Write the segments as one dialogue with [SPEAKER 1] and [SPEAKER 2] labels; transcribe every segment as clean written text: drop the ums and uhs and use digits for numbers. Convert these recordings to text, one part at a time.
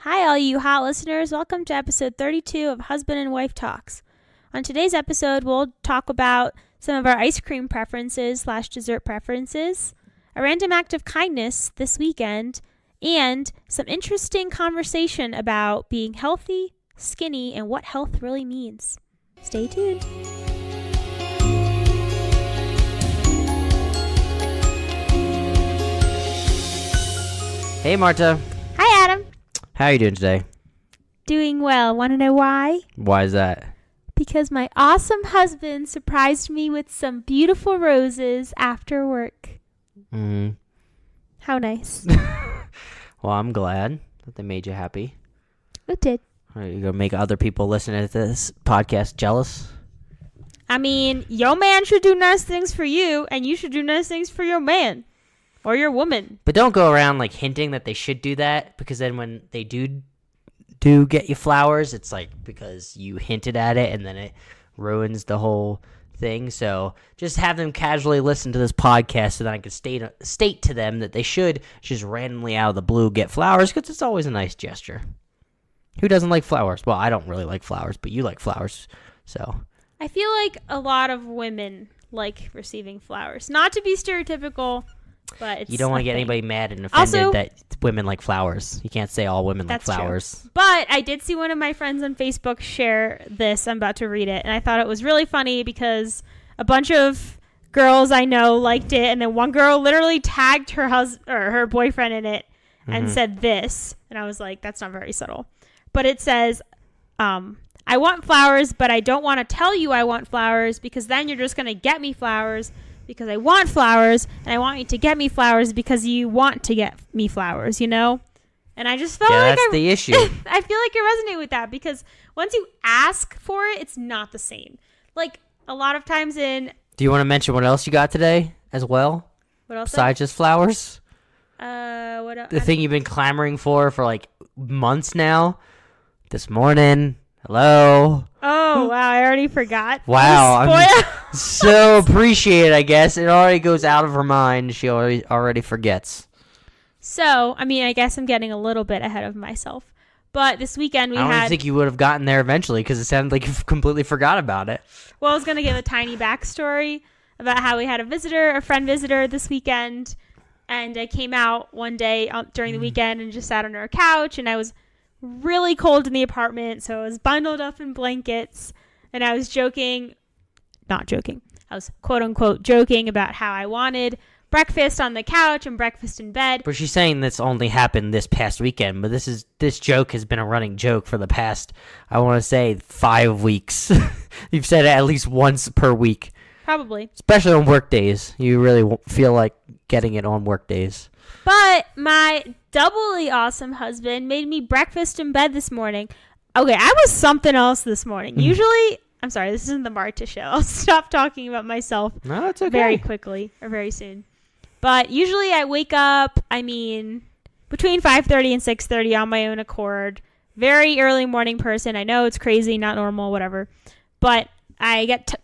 [SPEAKER 1] Hi, all you hot listeners. Welcome to episode 32 of Husband and Wife Talks. On today's episode, we'll talk about some of our ice cream preferences/dessert preferences, a random act of kindness this weekend, and some interesting conversation about being healthy, skinny, and what health really means. Stay tuned.
[SPEAKER 2] Hey, Marta.
[SPEAKER 1] Hi, Adam.
[SPEAKER 2] How are you doing today?
[SPEAKER 1] Doing well. Want to know why?
[SPEAKER 2] Why is that?
[SPEAKER 1] Because my awesome husband surprised me with some beautiful roses after work.
[SPEAKER 2] Mm-hmm.
[SPEAKER 1] How nice.
[SPEAKER 2] Well, I'm glad that they made you happy.
[SPEAKER 1] It did.
[SPEAKER 2] Are you going to make other people listening to this podcast jealous?
[SPEAKER 1] I mean, your man should do nice things for you, and you should do nice things for your man. Or your woman.
[SPEAKER 2] But don't go around like hinting that they should do that, because then when they do get you flowers, it's like because you hinted at it and then it ruins the whole thing. So just have them casually listen to this podcast so that I can state to them that they should just randomly out of the blue get flowers, because it's always a nice gesture. Who doesn't like flowers? Well, I don't really like flowers, but you like flowers. So
[SPEAKER 1] I feel like a lot of women like receiving flowers. Not to be stereotypical, but it's
[SPEAKER 2] you don't want to get anybody mad and offended
[SPEAKER 1] also,
[SPEAKER 2] that women like flowers. You can't say all women like flowers.
[SPEAKER 1] True. But I did see one of my friends on Facebook share this. I'm about to read it. And I thought it was really funny because a bunch of girls I know liked it. And then one girl literally tagged her husband or her boyfriend in it and said this. And I was like, that's not very subtle. But it says, I want flowers, but I don't want to tell you I want flowers because then you're just going to get me flowers. Because I want flowers, and I want you to get me flowers because you want to get me flowers, you know? And I just felt like
[SPEAKER 2] that's the issue.
[SPEAKER 1] I feel like I resonate with that because once you ask for it, it's not the same. Like, a lot of times in...
[SPEAKER 2] Do you want to mention what else you got today as well?
[SPEAKER 1] What else?
[SPEAKER 2] Besides just flowers?
[SPEAKER 1] What else?
[SPEAKER 2] The thing you've been clamoring for like months now? This morning... Hello.
[SPEAKER 1] Oh, wow. I already forgot.
[SPEAKER 2] Wow. I'm so appreciated, I guess. It already goes out of her mind. She already forgets.
[SPEAKER 1] So, I mean, I guess I'm getting a little bit ahead of myself. But this weekend
[SPEAKER 2] I don't think you would have gotten there eventually because it sounded like you completely forgot about it.
[SPEAKER 1] Well, I was going to give a tiny backstory about how we had a friend visitor this weekend. And I came out one day during the weekend and just sat on her couch. And I was really cold in the apartment, so I was bundled up in blankets, and I was not joking, I was quote-unquote joking about how I wanted breakfast on the couch and breakfast in bed.
[SPEAKER 2] But she's saying this only happened this past weekend, but this joke has been a running joke for the past, I want to say, 5 weeks. You've said it at least once per week.
[SPEAKER 1] Probably.
[SPEAKER 2] Especially on work days. You really feel like getting it on work days.
[SPEAKER 1] But my doubly awesome husband made me breakfast in bed this morning. Okay, I was something else this morning. Usually, I'm sorry, this isn't the Marta show. I'll stop talking about myself very quickly or very soon. But usually I wake up, between 5:30 and 6:30 on my own accord. Very early morning person. I know it's crazy, not normal, whatever. But I get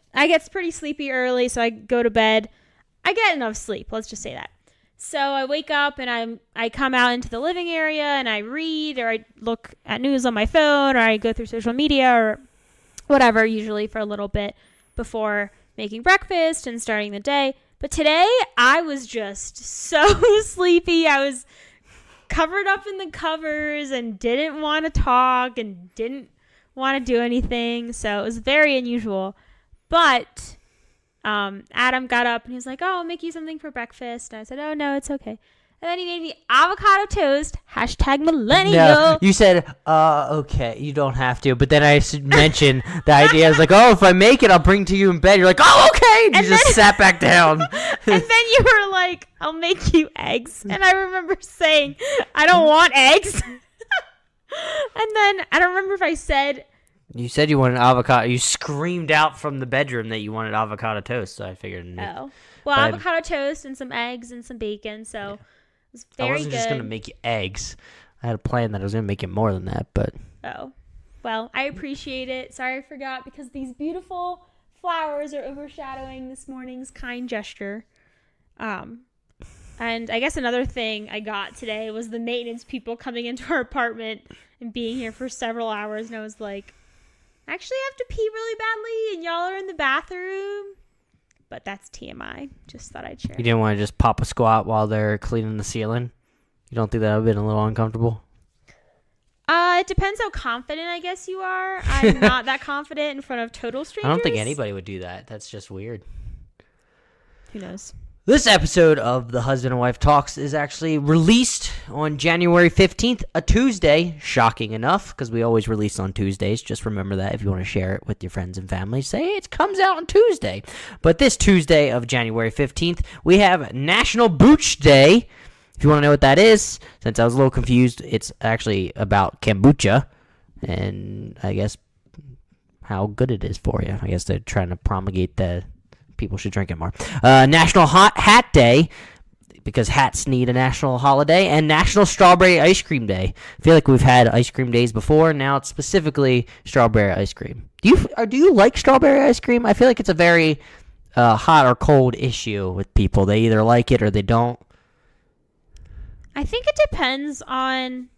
[SPEAKER 1] pretty sleepy early, so I go to bed. I get enough sleep, let's just say that. So I wake up and I come out into the living area and I read or I look at news on my phone or I go through social media or whatever, usually for a little bit before making breakfast and starting the day. But today I was just so sleepy. I was covered up in the covers and didn't want to talk and didn't want to do anything. So it was very unusual. But Adam got up and he was like, oh, I'll make you something for breakfast. And I said, oh, no, it's okay. And then he made me avocado toast, #millennial.
[SPEAKER 2] No, you said, okay, you don't have to. But then I mentioned the idea. I was like, oh, if I make it, I'll bring it to you in bed. You're like, oh, okay. And you just sat back down.
[SPEAKER 1] And then you were like, I'll make you eggs. And I remember saying, I don't want eggs. And then I don't remember if I said...
[SPEAKER 2] You said you wanted avocado. You screamed out from the bedroom that you wanted avocado toast, so I figured...
[SPEAKER 1] Oh. Well, avocado toast and some eggs and some bacon, so... It was very good.
[SPEAKER 2] I wasn't just going to make you eggs. I had a plan that I was going to make you more than that, but...
[SPEAKER 1] Oh. Well, I appreciate it. Sorry I forgot, because these beautiful flowers are overshadowing this morning's kind gesture. And I guess another thing I got today was the maintenance people coming into our apartment and being here for several hours. And I was like, I actually have to pee really badly and y'all are in the bathroom. But that's TMI. Just thought I'd share.
[SPEAKER 2] You didn't want to just pop a squat while they're cleaning the ceiling? You don't think that would have been a little uncomfortable?
[SPEAKER 1] It depends how confident I guess you are. I'm not that confident in front of total strangers.
[SPEAKER 2] I don't think anybody would do that. That's just weird.
[SPEAKER 1] Who knows?
[SPEAKER 2] This episode of the Husband and Wife Talks is actually released on January 15th, a Tuesday. Shocking enough, because we always release on Tuesdays. Just remember that if you want to share it with your friends and family. Say it comes out on Tuesday. But this Tuesday of January 15th, we have National Booch Day. If you want to know what that is, since I was a little confused, it's actually about kombucha. And I guess how good it is for you. I guess they're trying to promulgate that people should drink it more. National Hot Hat Day, because hats need a national holiday, and National Strawberry Ice Cream Day. I feel like we've had ice cream days before. Now it's specifically strawberry ice cream. Do you like strawberry ice cream? I feel like it's a very hot or cold issue with people. They either like it or they don't.
[SPEAKER 1] I think it depends on,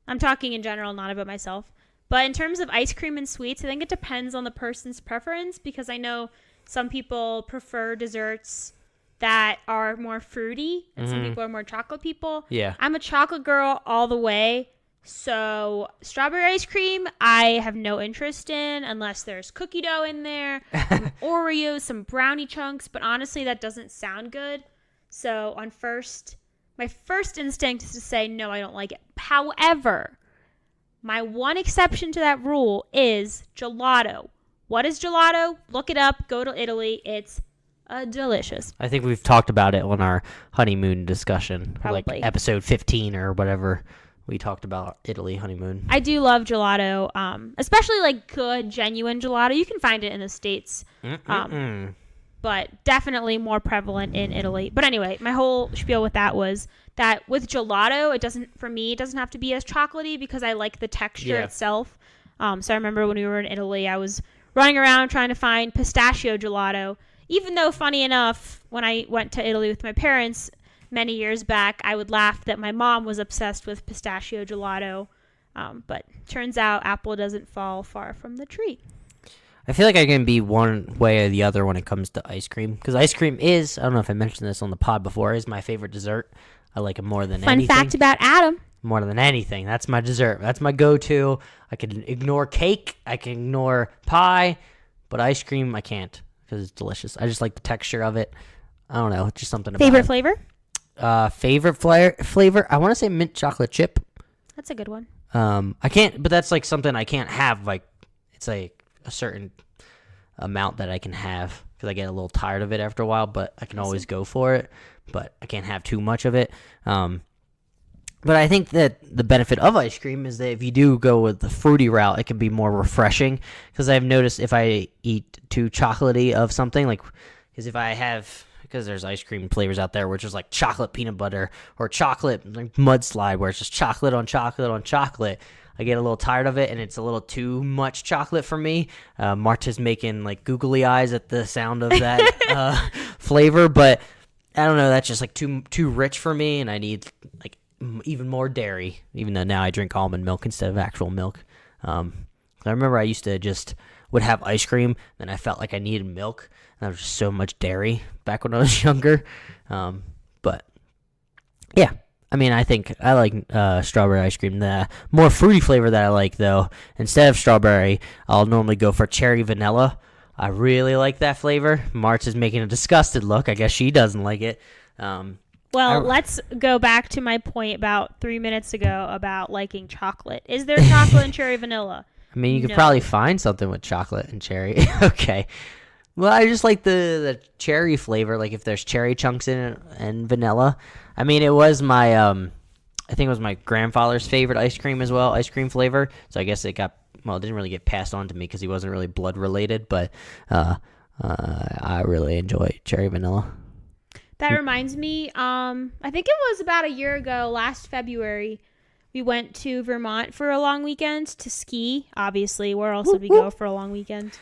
[SPEAKER 1] I'm talking in general, not about myself, but in terms of ice cream and sweets, I think it depends on the person's preference, because I know some people prefer desserts that are more fruity, and some people are more chocolate people.
[SPEAKER 2] Yeah.
[SPEAKER 1] I'm a chocolate girl all the way, so strawberry ice cream I have no interest in unless there's cookie dough in there, some Oreos, some brownie chunks, but honestly that doesn't sound good. So my first instinct is to say, no, I don't like it. However, my one exception to that rule is gelato. What is gelato? Look it up. Go to Italy. It's delicious.
[SPEAKER 2] I think we've talked about it on our honeymoon discussion.
[SPEAKER 1] Probably.
[SPEAKER 2] Like episode 15 or whatever. We talked about Italy honeymoon.
[SPEAKER 1] I do love gelato, especially like good, genuine gelato. You can find it in the States. But definitely more prevalent in Italy. But anyway, my whole spiel with that was that with gelato, it doesn't have to be as chocolatey, because I like the texture itself. So I remember when we were in Italy, I was running around trying to find pistachio gelato. Even though, funny enough, when I went to Italy with my parents many years back, I would laugh that my mom was obsessed with pistachio gelato. But turns out apple doesn't fall far from the tree.
[SPEAKER 2] I feel like I can be one way or the other when it comes to ice cream, because ice cream is, I don't know if I mentioned this on the pod before, is my favorite dessert. I like it more than anything.
[SPEAKER 1] Fun fact about Adam.
[SPEAKER 2] More than anything. That's my dessert. That's my go-to. I can ignore cake. I can ignore pie. But ice cream, I can't, because it's delicious. I just like the texture of it. I don't know. It's just something about
[SPEAKER 1] Favorite
[SPEAKER 2] it.
[SPEAKER 1] flavor?
[SPEAKER 2] Favorite flavor? I want to say mint chocolate chip.
[SPEAKER 1] That's a good one.
[SPEAKER 2] I can't, but that's like something I can't have. Like, it's like a certain amount that I can have, because I get a little tired of it after a while, but I can always go for it, but I can't have too much of it. But I think that the benefit of ice cream is that if you do go with the fruity route, it can be more refreshing, because I've noticed if I eat too chocolatey of something, like, because there's ice cream flavors out there where it's just like chocolate peanut butter or chocolate like mudslide, where it's just chocolate on chocolate on chocolate. I get a little tired of it, and it's a little too much chocolate for me. Marta's making like googly eyes at the sound of that flavor, but I don't know. That's just like too rich for me, and I need like even more dairy. Even though now I drink almond milk instead of actual milk. I remember I used to just would have ice cream, then I felt like I needed milk, and there was just so much dairy back when I was younger. But yeah. I mean, I think I like strawberry ice cream. The more fruity flavor that I like, though, instead of strawberry, I'll normally go for cherry vanilla. I really like that flavor. March is making a disgusted look. I guess she doesn't like it.
[SPEAKER 1] Let's go back to my point about 3 minutes ago about liking chocolate. Is there chocolate and cherry vanilla?
[SPEAKER 2] I mean, you could probably find something with chocolate and cherry. Okay. Well, I just like the cherry flavor, like if there's cherry chunks in it and vanilla. I mean, it was my, I think it was my grandfather's favorite ice cream as well, ice cream flavor. So I guess it didn't really get passed on to me because he wasn't really blood related, but I really enjoy cherry vanilla.
[SPEAKER 1] That reminds me, I think it was about a year ago, last February, we went to Vermont for a long weekend to ski. Obviously, where else would we go for a long weekend?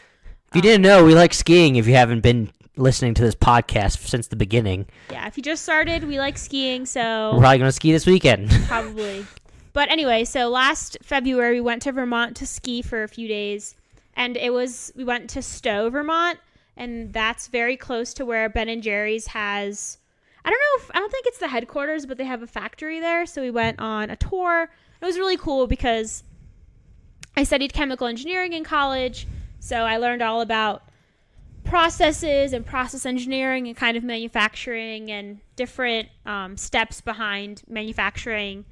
[SPEAKER 2] If you didn't know, we like skiing if you haven't been listening to this podcast since the beginning,
[SPEAKER 1] Yeah, if you just started, we like skiing, so
[SPEAKER 2] we're probably going to ski this weekend.
[SPEAKER 1] probably. But anyway, so last February we went to Vermont to ski for a few days, and we went to Stowe, Vermont, and that's very close to where Ben & Jerry's has, I don't think it's the headquarters, but they have a factory there. So we went on a tour. It was really cool because I studied chemical engineering in college, so I learned all about processes and process engineering and kind of manufacturing and different steps behind manufacturing.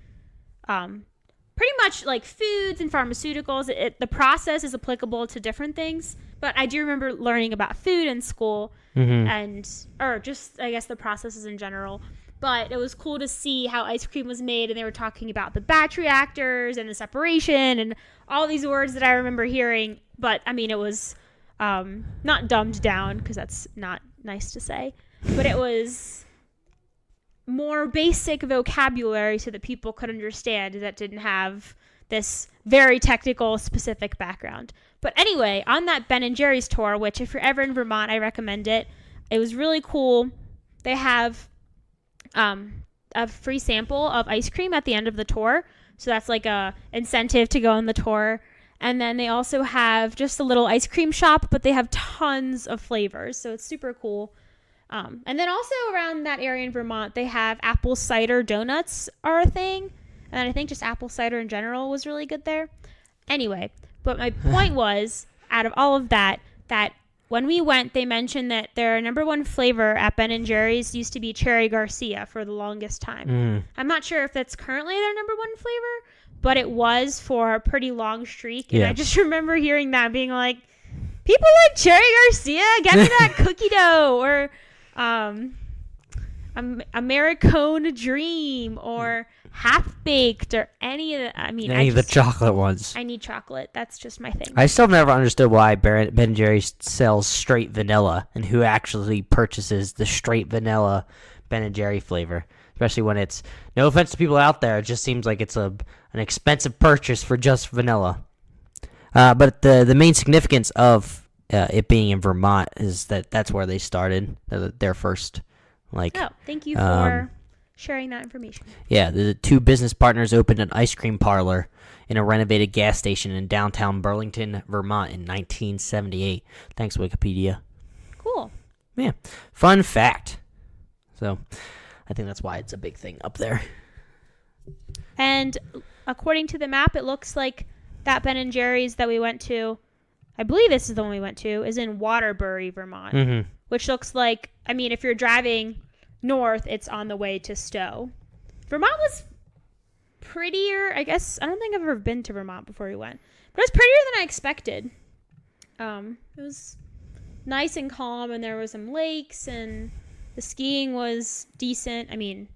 [SPEAKER 1] Pretty much like foods and pharmaceuticals. The process is applicable to different things, but I do remember learning about food in school or just, I guess, the processes in general. But it was cool to see how ice cream was made, and they were talking about the batch reactors and the separation and all these words that I remember hearing. But I mean, it was not dumbed down, because that's not nice to say, but it was more basic vocabulary so that people could understand that didn't have this very technical specific background. But anyway, on that Ben & Jerry's tour, which if you're ever in Vermont, I recommend it. It was really cool. They have a free sample of ice cream at the end of the tour. So that's like a incentive to go on the tour. And then they also have just a little ice cream shop, but they have tons of flavors. So it's super cool. And then also around that area in Vermont, they have apple cider donuts are a thing. And I think just apple cider in general was really good there. Anyway, but my point was, out of all of that when we went, they mentioned that their number one flavor at Ben & Jerry's used to be Cherry Garcia for the longest time. I'm not sure if that's currently their number one flavor, but it was for a pretty long streak. And I just remember hearing that, being like, people like Cherry Garcia? Get me that cookie dough. Or Americone Dream, or Half Baked, or any of the,
[SPEAKER 2] Any of the chocolate ones.
[SPEAKER 1] I need chocolate. That's just my thing.
[SPEAKER 2] I still never understood why Ben & Jerry's sells straight vanilla, and who actually purchases the straight vanilla Ben & Jerry flavor. Especially when it's, no offense to people out there, it just seems like it's an expensive purchase for just vanilla. But the main significance of it being in Vermont is that that's where they started their first,
[SPEAKER 1] thank you for sharing that information.
[SPEAKER 2] Yeah, the two business partners opened an ice cream parlor in a renovated gas station in downtown Burlington, Vermont in 1978. Thanks, Wikipedia.
[SPEAKER 1] Cool.
[SPEAKER 2] Yeah. Fun fact. So I think that's why it's a big thing up there.
[SPEAKER 1] And according to the map, it looks like that Ben & Jerry's that we went to, I believe this is the one we went to, is in Waterbury, Vermont. Which looks like, if you're driving north, it's on the way to Stowe. Vermont was prettier, I guess. I don't think I've ever been to Vermont before we went. But it was prettier than I expected. It was nice and calm, and there were some lakes, and the skiing was decent. I'm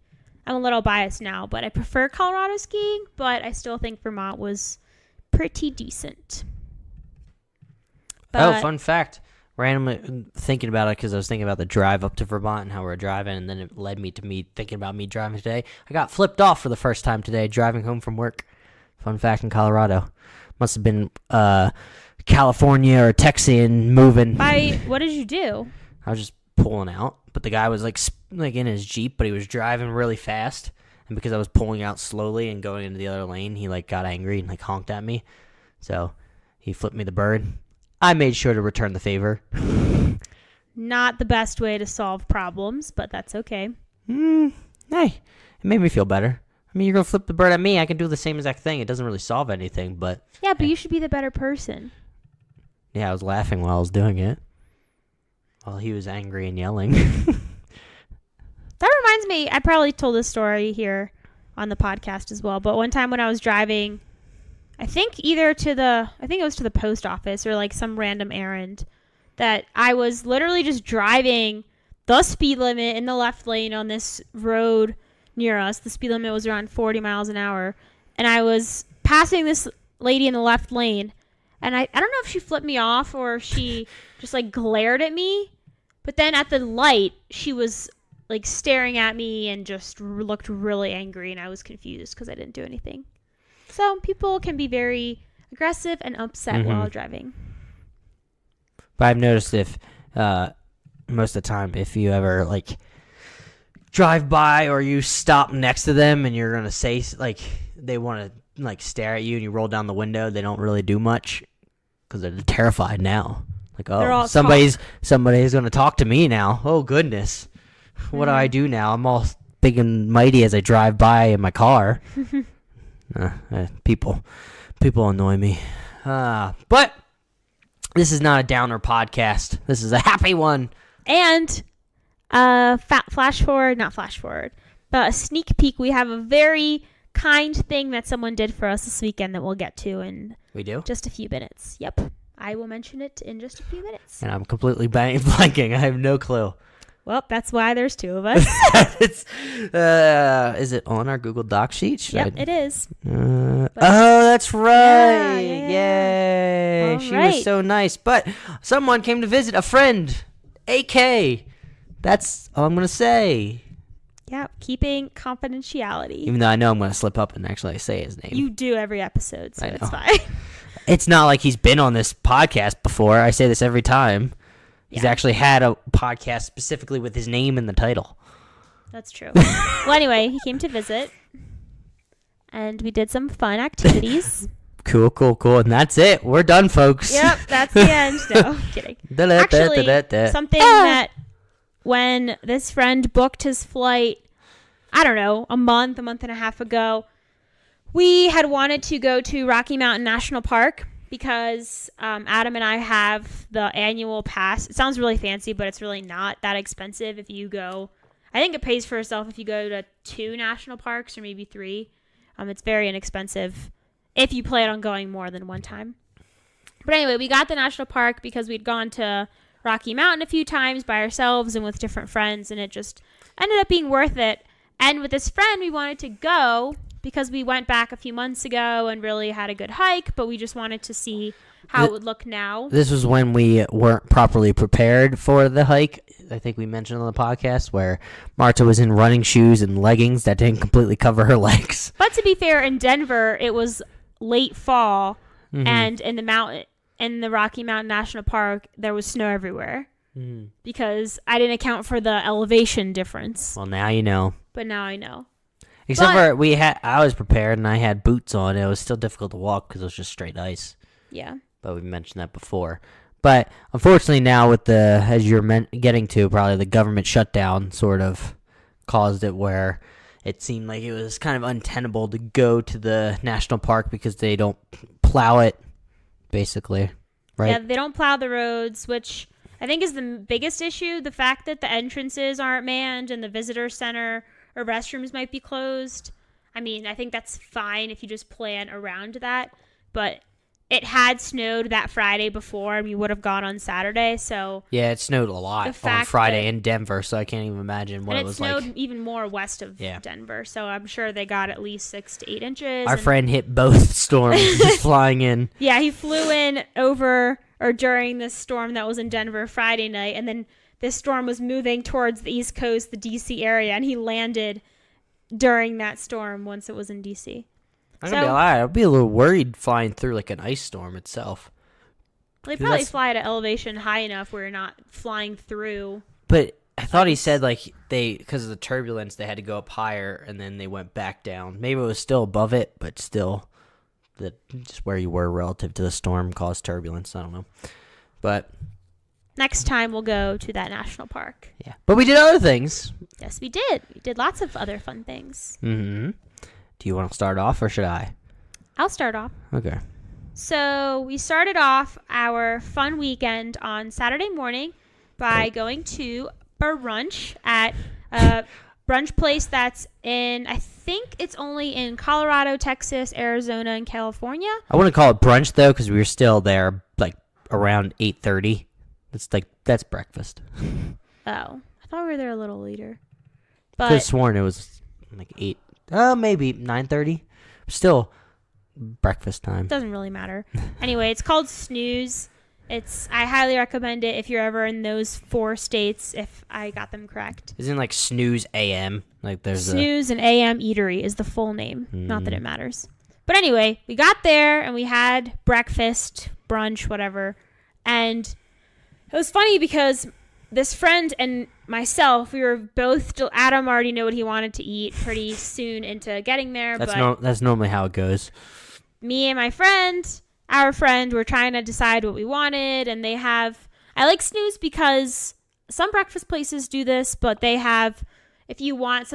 [SPEAKER 1] a little biased now, but I prefer Colorado skiing, but I still think Vermont was pretty decent. But,
[SPEAKER 2] fun fact. Randomly thinking about it, because I was thinking about the drive up to Vermont and how we're driving, and then it led me to me thinking about me driving today. I got flipped off for the first time today driving home from work. Fun fact in Colorado. Must have been California or Texan moving.
[SPEAKER 1] What did you do?
[SPEAKER 2] I was just pulling out, but the guy was like in his Jeep, but he was driving really fast, and because I was pulling out slowly and going into the other lane, he got angry and honked at me. So he flipped me the bird. I made sure to return the favor.
[SPEAKER 1] Not the best way to solve problems, but that's okay.
[SPEAKER 2] Hey, it made me feel better. You're going to flip the bird at me. I can do the same exact thing. It doesn't really solve anything, but...
[SPEAKER 1] Yeah, but you should be the better person.
[SPEAKER 2] Yeah, I was laughing while I was doing it. While he was angry and yelling.
[SPEAKER 1] That reminds me, I probably told this story here on the podcast as well, but one time when I was driving... I think it was to the post office or some random errand, that I was literally just driving the speed limit in the left lane on this road near us. The speed limit was around 40 miles an hour. And I was passing this lady in the left lane. And I don't know if she flipped me off or if she just glared at me. But then at the light, she was staring at me and just looked really angry. And I was confused because I didn't do anything. So people can be very aggressive and upset while driving.
[SPEAKER 2] But I've noticed if most of the time, if you ever like drive by or you stop next to them and you're gonna say like they want to like stare at you and you roll down the window, they don't really do much because they're terrified now. Like, oh, somebody's gonna talk to me now. Oh goodness, what do I do now? I'm all big and mighty as I drive by in my car. People annoy me. But this is not a downer podcast. This is a happy one.
[SPEAKER 1] And not flash forward, but a sneak peek. We have a very kind thing that someone did for us this weekend that we'll get to in just a few minutes. Yep. I will mention it in just a few minutes.
[SPEAKER 2] And I'm completely blanking. I have no clue.
[SPEAKER 1] Well, that's why there's two of us.
[SPEAKER 2] Is it on our Google Doc sheet?
[SPEAKER 1] It is.
[SPEAKER 2] Oh, that's right.
[SPEAKER 1] Yeah.
[SPEAKER 2] Yay. She was so nice. But someone came to visit, a friend, AK. That's all I'm going to say.
[SPEAKER 1] Yeah, keeping confidentiality.
[SPEAKER 2] Even though I know I'm going to slip up and actually say his name.
[SPEAKER 1] You do every episode, so it's fine.
[SPEAKER 2] It's not like he's been on this podcast before. I say this every time. He's actually had a podcast specifically with his name in the title.
[SPEAKER 1] That's true. Well, anyway, he came to visit, and we did some fun activities.
[SPEAKER 2] Cool. And that's it. We're done, folks.
[SPEAKER 1] Yep, that's the end. No, kidding. Actually, something that when this friend booked his flight, I don't know, a month and a half ago, we had wanted to go to Rocky Mountain National Park because Adam and I have the annual pass. It sounds really fancy, but it's really not that expensive if you go. I think it pays for itself if you go to 2 national parks or maybe 3. It's very inexpensive if you plan on going more than one time. But anyway, we got the national park because we'd gone to Rocky Mountain a few times by ourselves and with different friends, and it just ended up being worth it. And with this friend, we wanted to go because we went back a few months ago and really had a good hike, but we just wanted to see how it would look now.
[SPEAKER 2] This was when we weren't properly prepared for the hike. I think we mentioned on the podcast where Marta was in running shoes and leggings that didn't completely cover her legs.
[SPEAKER 1] But to be fair, in Denver, it was late fall, and in the Rocky Mountain National Park, there was snow everywhere because I didn't account for the elevation difference.
[SPEAKER 2] Well, now you know.
[SPEAKER 1] But now I know.
[SPEAKER 2] Except for I was prepared and I had boots on. It was still difficult to walk because it was just straight ice.
[SPEAKER 1] Yeah.
[SPEAKER 2] But we mentioned that before. But unfortunately now with as you're getting to, probably the government shutdown sort of caused it where it seemed like it was kind of untenable to go to the national park because they don't plow it, basically. Right?
[SPEAKER 1] Yeah, they don't plow the roads, which I think is the biggest issue. The fact that the entrances aren't manned and the visitor center or restrooms might be closed. I mean, I think that's fine if you just plan around that. But it had snowed that Friday before, and we would have gone on Saturday. So
[SPEAKER 2] yeah, it snowed a lot on Friday in Denver, so I can't even imagine what it was like. And it snowed
[SPEAKER 1] even more west of Denver, so I'm sure they got at least 6 to 8 inches.
[SPEAKER 2] Our friend hit both storms just flying in.
[SPEAKER 1] Yeah, he flew in over or during this storm that was in Denver Friday night, and then this storm was moving towards the East Coast, the D.C. area, and he landed during that storm once it was in D.C.
[SPEAKER 2] I'm going to be lying. I'd be a little worried flying through like an ice storm itself.
[SPEAKER 1] They probably fly at an elevation high enough where you're not flying through.
[SPEAKER 2] But I thought he said like because of the turbulence, they had to go up higher and then they went back down. Maybe it was still above it, but still just where you were relative to the storm caused turbulence. I don't know. But
[SPEAKER 1] next time we'll go to that national park.
[SPEAKER 2] Yeah. But we did other things.
[SPEAKER 1] Yes, we did. We did lots of other fun things.
[SPEAKER 2] Mm-hmm. Do you want to start off or should I?
[SPEAKER 1] I'll start off.
[SPEAKER 2] Okay.
[SPEAKER 1] So we started off our fun weekend on Saturday morning by going to brunch at a brunch place that's I think it's only in Colorado, Texas, Arizona, and California.
[SPEAKER 2] I wouldn't call it brunch, though, because we were still there like around 8:30. That's breakfast.
[SPEAKER 1] Oh. I thought we were there a little later.
[SPEAKER 2] I could have sworn it was like 8. Maybe 9:30. Still breakfast time.
[SPEAKER 1] Doesn't really matter. Anyway, it's called Snooze. I highly recommend it if you're ever in those 4 states, if I got them correct.
[SPEAKER 2] Isn't like Snooze AM? Like there's
[SPEAKER 1] Snooze and AM Eatery is the full name. Not that it matters. But anyway, we got there and we had breakfast, brunch, whatever. And it was funny because this friend and myself, we were both. Adam already knew what he wanted to eat pretty soon into getting there.
[SPEAKER 2] That's normally how it goes.
[SPEAKER 1] Me and my friend, our friend, were trying to decide what we wanted, and they have. I like Snooze because some breakfast places do this, but they have. If you want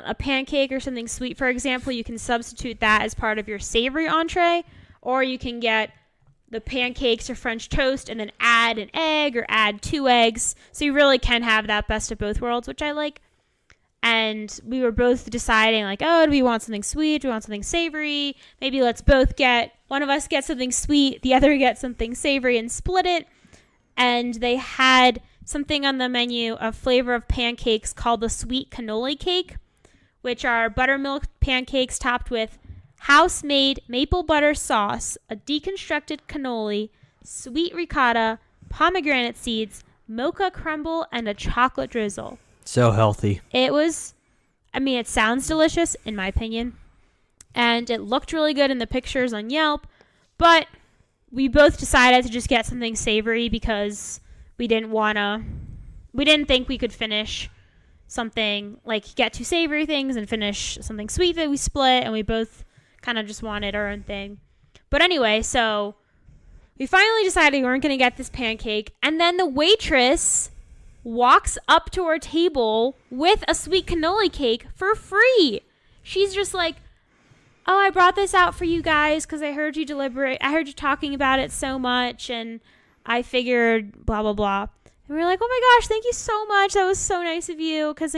[SPEAKER 1] a pancake or something sweet, for example, you can substitute that as part of your savory entree, or you can get the pancakes or French toast and then add an egg or add 2 eggs. So you really can have that best of both worlds, which I like. And we were both deciding like, oh, do we want something sweet? Do we want something savory? Maybe let's both one of us get something sweet, the other gets something savory and split it. And they had something on the menu, a flavor of pancakes called the sweet cannoli cake, which are buttermilk pancakes topped with house-made maple butter sauce, a deconstructed cannoli, sweet ricotta, pomegranate seeds, mocha crumble, and a chocolate drizzle.
[SPEAKER 2] So healthy.
[SPEAKER 1] It sounds delicious, in my opinion. And it looked really good in the pictures on Yelp. But we both decided to just get something savory because we didn't think we could finish something, like get 2 savory things and finish something sweet that we split, and we both kind of just wanted our own thing. But anyway, so we finally decided we weren't going to get this pancake, and then the waitress walks up to our table with a sweet cannoli cake for free. She's just like, oh, I brought this out for you guys because I heard you talking about it so much, and I figured blah, blah, blah. And we were like, oh my gosh, thank you so much. That was so nice of you. Because,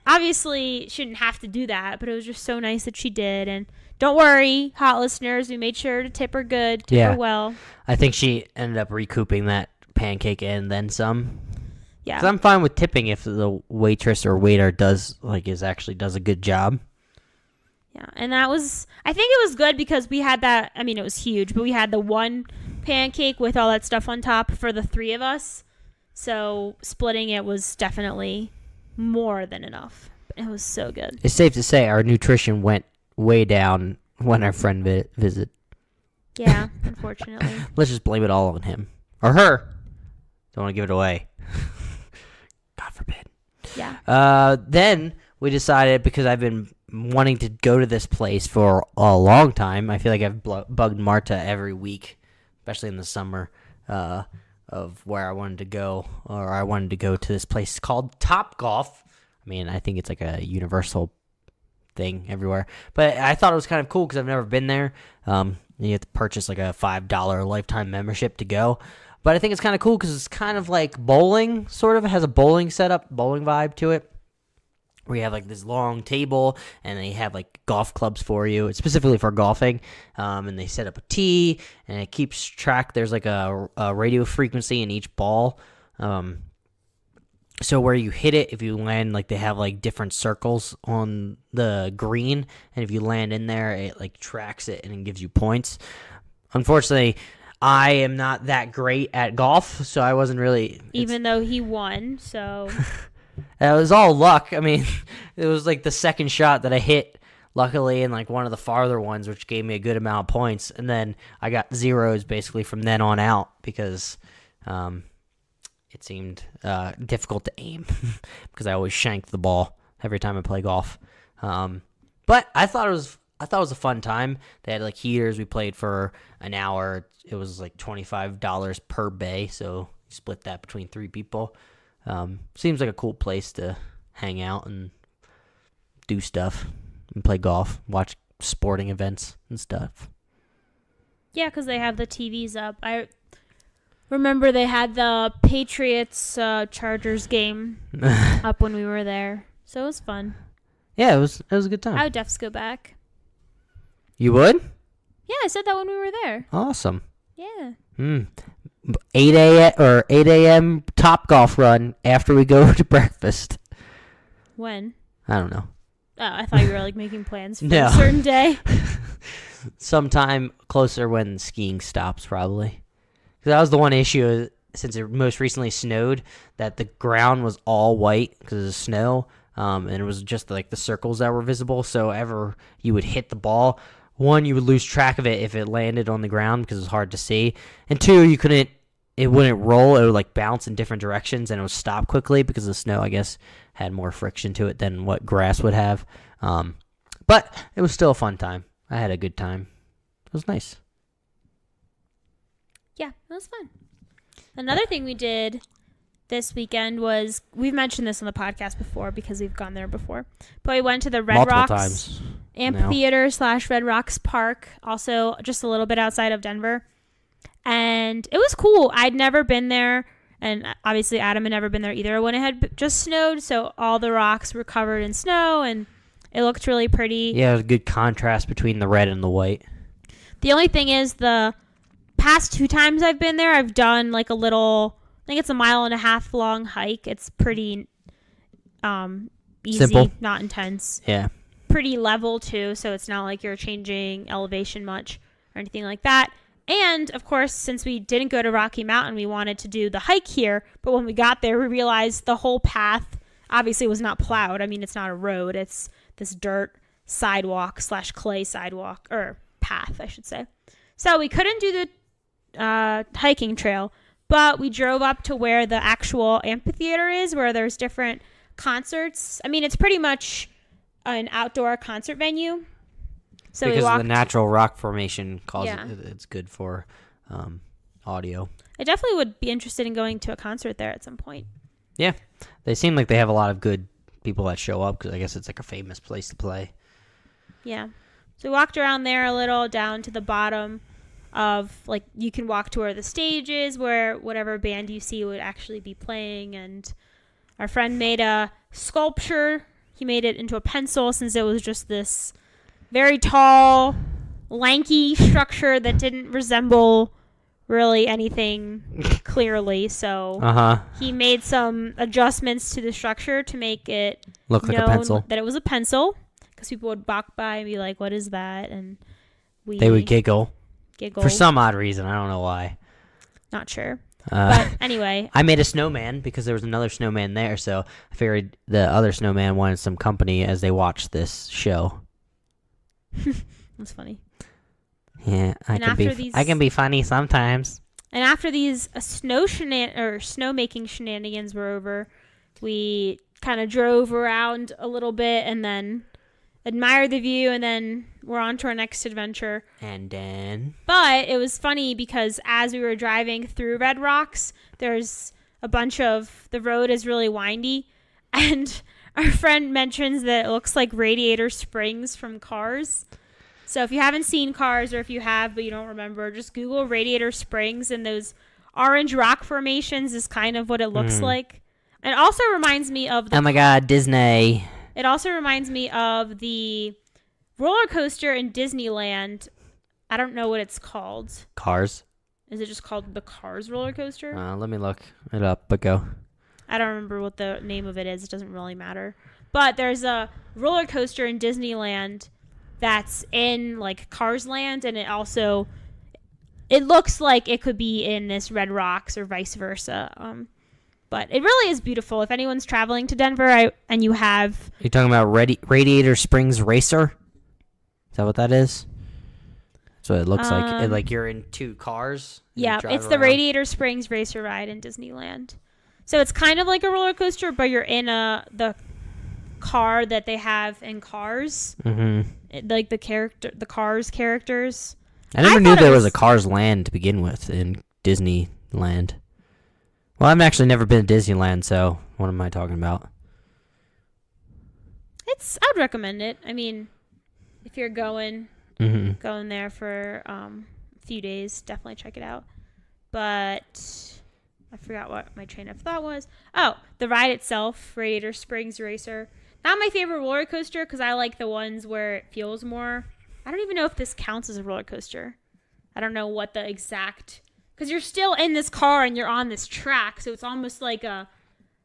[SPEAKER 1] obviously, shouldn't have to do that, but it was just so nice that she did. And don't worry, hot listeners, we made sure to tip her good, tip her well.
[SPEAKER 2] I think she ended up recouping that pancake and then some.
[SPEAKER 1] Yeah.
[SPEAKER 2] 'Cause I'm fine with tipping if the waitress or waiter does a good job.
[SPEAKER 1] Yeah, and I think it was good because we had that, it was huge, but we had the one pancake with all that stuff on top for the 3 of us. So splitting it was definitely more than enough. It was so good.
[SPEAKER 2] It's safe to say our nutrition went way down when our friend visited.
[SPEAKER 1] Yeah, unfortunately.
[SPEAKER 2] Let's just blame it all on him. Or her. Don't want to give it away. God forbid.
[SPEAKER 1] Yeah.
[SPEAKER 2] Then we decided, because I've been wanting to go to this place for a long time. I feel like I've bugged Marta every week, especially in the summer, of where I wanted to go, or I wanted to go to this place called Top Golf. I think it's like a universal thing everywhere, but I thought it was kind of cool because I've never been there. You have to purchase like a $5 lifetime membership to go, but I think it's kind of cool because it's kind of like bowling, sort of. It has a bowling setup, bowling vibe to it. where you have like this long table and they have like golf clubs for you. It's specifically for golfing. And they set up a tee and it keeps track. There's like a radio frequency in each ball. So where you hit it, if you land, like they have like different circles on the green, and if you land in there, it like tracks it and it gives you points. Unfortunately, I am not that great at golf, so I wasn't really.
[SPEAKER 1] Even though he won, so.
[SPEAKER 2] It was all luck. I mean, it was like the second shot that I hit, luckily, in like one of the farther ones, which gave me a good amount of points. And then I got zeros basically from then on out because it seemed difficult to aim because I always shanked the ball every time I play golf. But I thought it was a fun time. They had like heaters. We played for an hour. It was like $25 per bay, so you split that between 3 people. Seems like a cool place to hang out and do stuff and play golf, watch sporting events and stuff.
[SPEAKER 1] Yeah, because they have the TVs up. I remember they had the Patriots Chargers game up when we were there, so it was fun. Yeah,
[SPEAKER 2] it was a good time.
[SPEAKER 1] I would definitely go back.
[SPEAKER 2] You would?
[SPEAKER 1] Yeah, I said that when we were there.
[SPEAKER 2] Awesome.
[SPEAKER 1] Yeah.
[SPEAKER 2] 8 a.m. Top Golf run after we go to breakfast.
[SPEAKER 1] When?
[SPEAKER 2] I don't know.
[SPEAKER 1] Oh, I thought you were like making plans for
[SPEAKER 2] No.
[SPEAKER 1] a certain day.
[SPEAKER 2] Sometime closer when skiing stops, probably. Because that was the one issue, since it most recently snowed, that the ground was all white because of the snow, and it was just like the circles that were visible. So ever you would hit the ball, one, you would lose track of it if it landed on the ground because it was hard to see, and two, you couldn't. it wouldn't roll. It would like bounce in different directions, and it would stop quickly because the snow, I guess, had more friction to it than what grass would have. But it was still a fun time. I had a good time. It was nice.
[SPEAKER 1] Yeah, it was fun. Another thing we did this weekend was, we've mentioned this on the podcast before because we've gone there before, but we went to the Red Rocks Amphitheatre / Red Rocks Park, also just a little bit outside of Denver. And it was cool. I'd never been there, and obviously Adam had never been there either when it had just snowed, so all the rocks were covered in snow, and it looked really pretty.
[SPEAKER 2] Yeah, it was a good contrast between the red and the white.
[SPEAKER 1] The only thing is, the past 2 times I've been there, I've done like a little, I think it's a 1.5 mile long hike. It's pretty easy,
[SPEAKER 2] simple,
[SPEAKER 1] not intense.
[SPEAKER 2] Yeah.
[SPEAKER 1] Pretty level too, so it's not like you're changing elevation much or anything like that. And of course, since we didn't go to Rocky Mountain, we wanted to do the hike here, but when we got there, we realized the whole path obviously was not plowed. I mean, it's not a road, it's this dirt sidewalk / clay sidewalk, or path, I should say. So we couldn't do the hiking trail, but we drove up to where the actual amphitheater is, where there's different concerts. I mean, it's pretty much an outdoor concert venue. So
[SPEAKER 2] because
[SPEAKER 1] we walked,
[SPEAKER 2] of the natural rock formation
[SPEAKER 1] Yeah.
[SPEAKER 2] it's good for audio.
[SPEAKER 1] I definitely would be interested in going to a concert there at some point.
[SPEAKER 2] Yeah, they seem like they have a lot of good people that show up because I guess it's like a famous place to play.
[SPEAKER 1] Yeah. So we walked around there a little, down to the bottom of, like, you can walk to where the stage is, where whatever band you see would actually be playing. And our friend made a sculpture. He made it into a pencil, since it was just this very tall, lanky structure that didn't resemble really anything clearly. So he made some adjustments to the structure to make it
[SPEAKER 2] look like a pencil,
[SPEAKER 1] that it was a pencil, because people would walk by and be like, what is that? And
[SPEAKER 2] they would giggle for some odd reason. I don't know why.
[SPEAKER 1] Not sure. But anyway,
[SPEAKER 2] I made a snowman because there was another snowman there, so I figured the other snowman wanted some company as they watched this show.
[SPEAKER 1] That's funny.
[SPEAKER 2] Yeah, I can be funny sometimes.
[SPEAKER 1] And after these snowmaking shenanigans were over, we kind of drove around a little bit and then admired the view, and then we're on to our next adventure. But it was funny because as we were driving through Red Rocks, there's a bunch of, the road is really windy, and our friend mentions that it looks like radiator springs from Cars. So if you haven't seen Cars, or if you have but you don't remember, just Google Radiator Springs, and those orange rock formations is kind of what it looks like. And it also reminds me of
[SPEAKER 2] oh my god, Disney.
[SPEAKER 1] It also reminds me of the roller coaster in Disneyland. I don't know what it's called.
[SPEAKER 2] Cars?
[SPEAKER 1] Is it just called the Cars roller coaster?
[SPEAKER 2] Let me look it up, but go.
[SPEAKER 1] I don't remember what the name of it is. It doesn't really matter. But there's a roller coaster in Disneyland that's in like Cars Land, and it looks like it could be in this Red Rocks or vice versa. But it really is beautiful. If anyone's traveling to Denver and you have...
[SPEAKER 2] You're talking about Radiator Springs Racer? Is that what that is? That's what it looks like. Like you're in 2 cars?
[SPEAKER 1] Yeah, it's the Radiator Springs Racer ride in Disneyland. So it's kind of like a roller coaster, but you're in the car that they have in Cars. Mm-hmm. Like the Cars characters.
[SPEAKER 2] I never knew there was a Cars Land to begin with in Disneyland. Well, I've actually never been to Disneyland, so what am I talking about?
[SPEAKER 1] I would recommend it. I mean, if you're going there for a few days, definitely check it out. But I forgot what my train of thought was. Oh, the ride itself, Radiator Springs Racer. Not my favorite roller coaster because I like the ones where it feels more. I don't even know if this counts as a roller coaster. I don't know what the exact... Because you're still in this car and you're on this track, so it's almost like a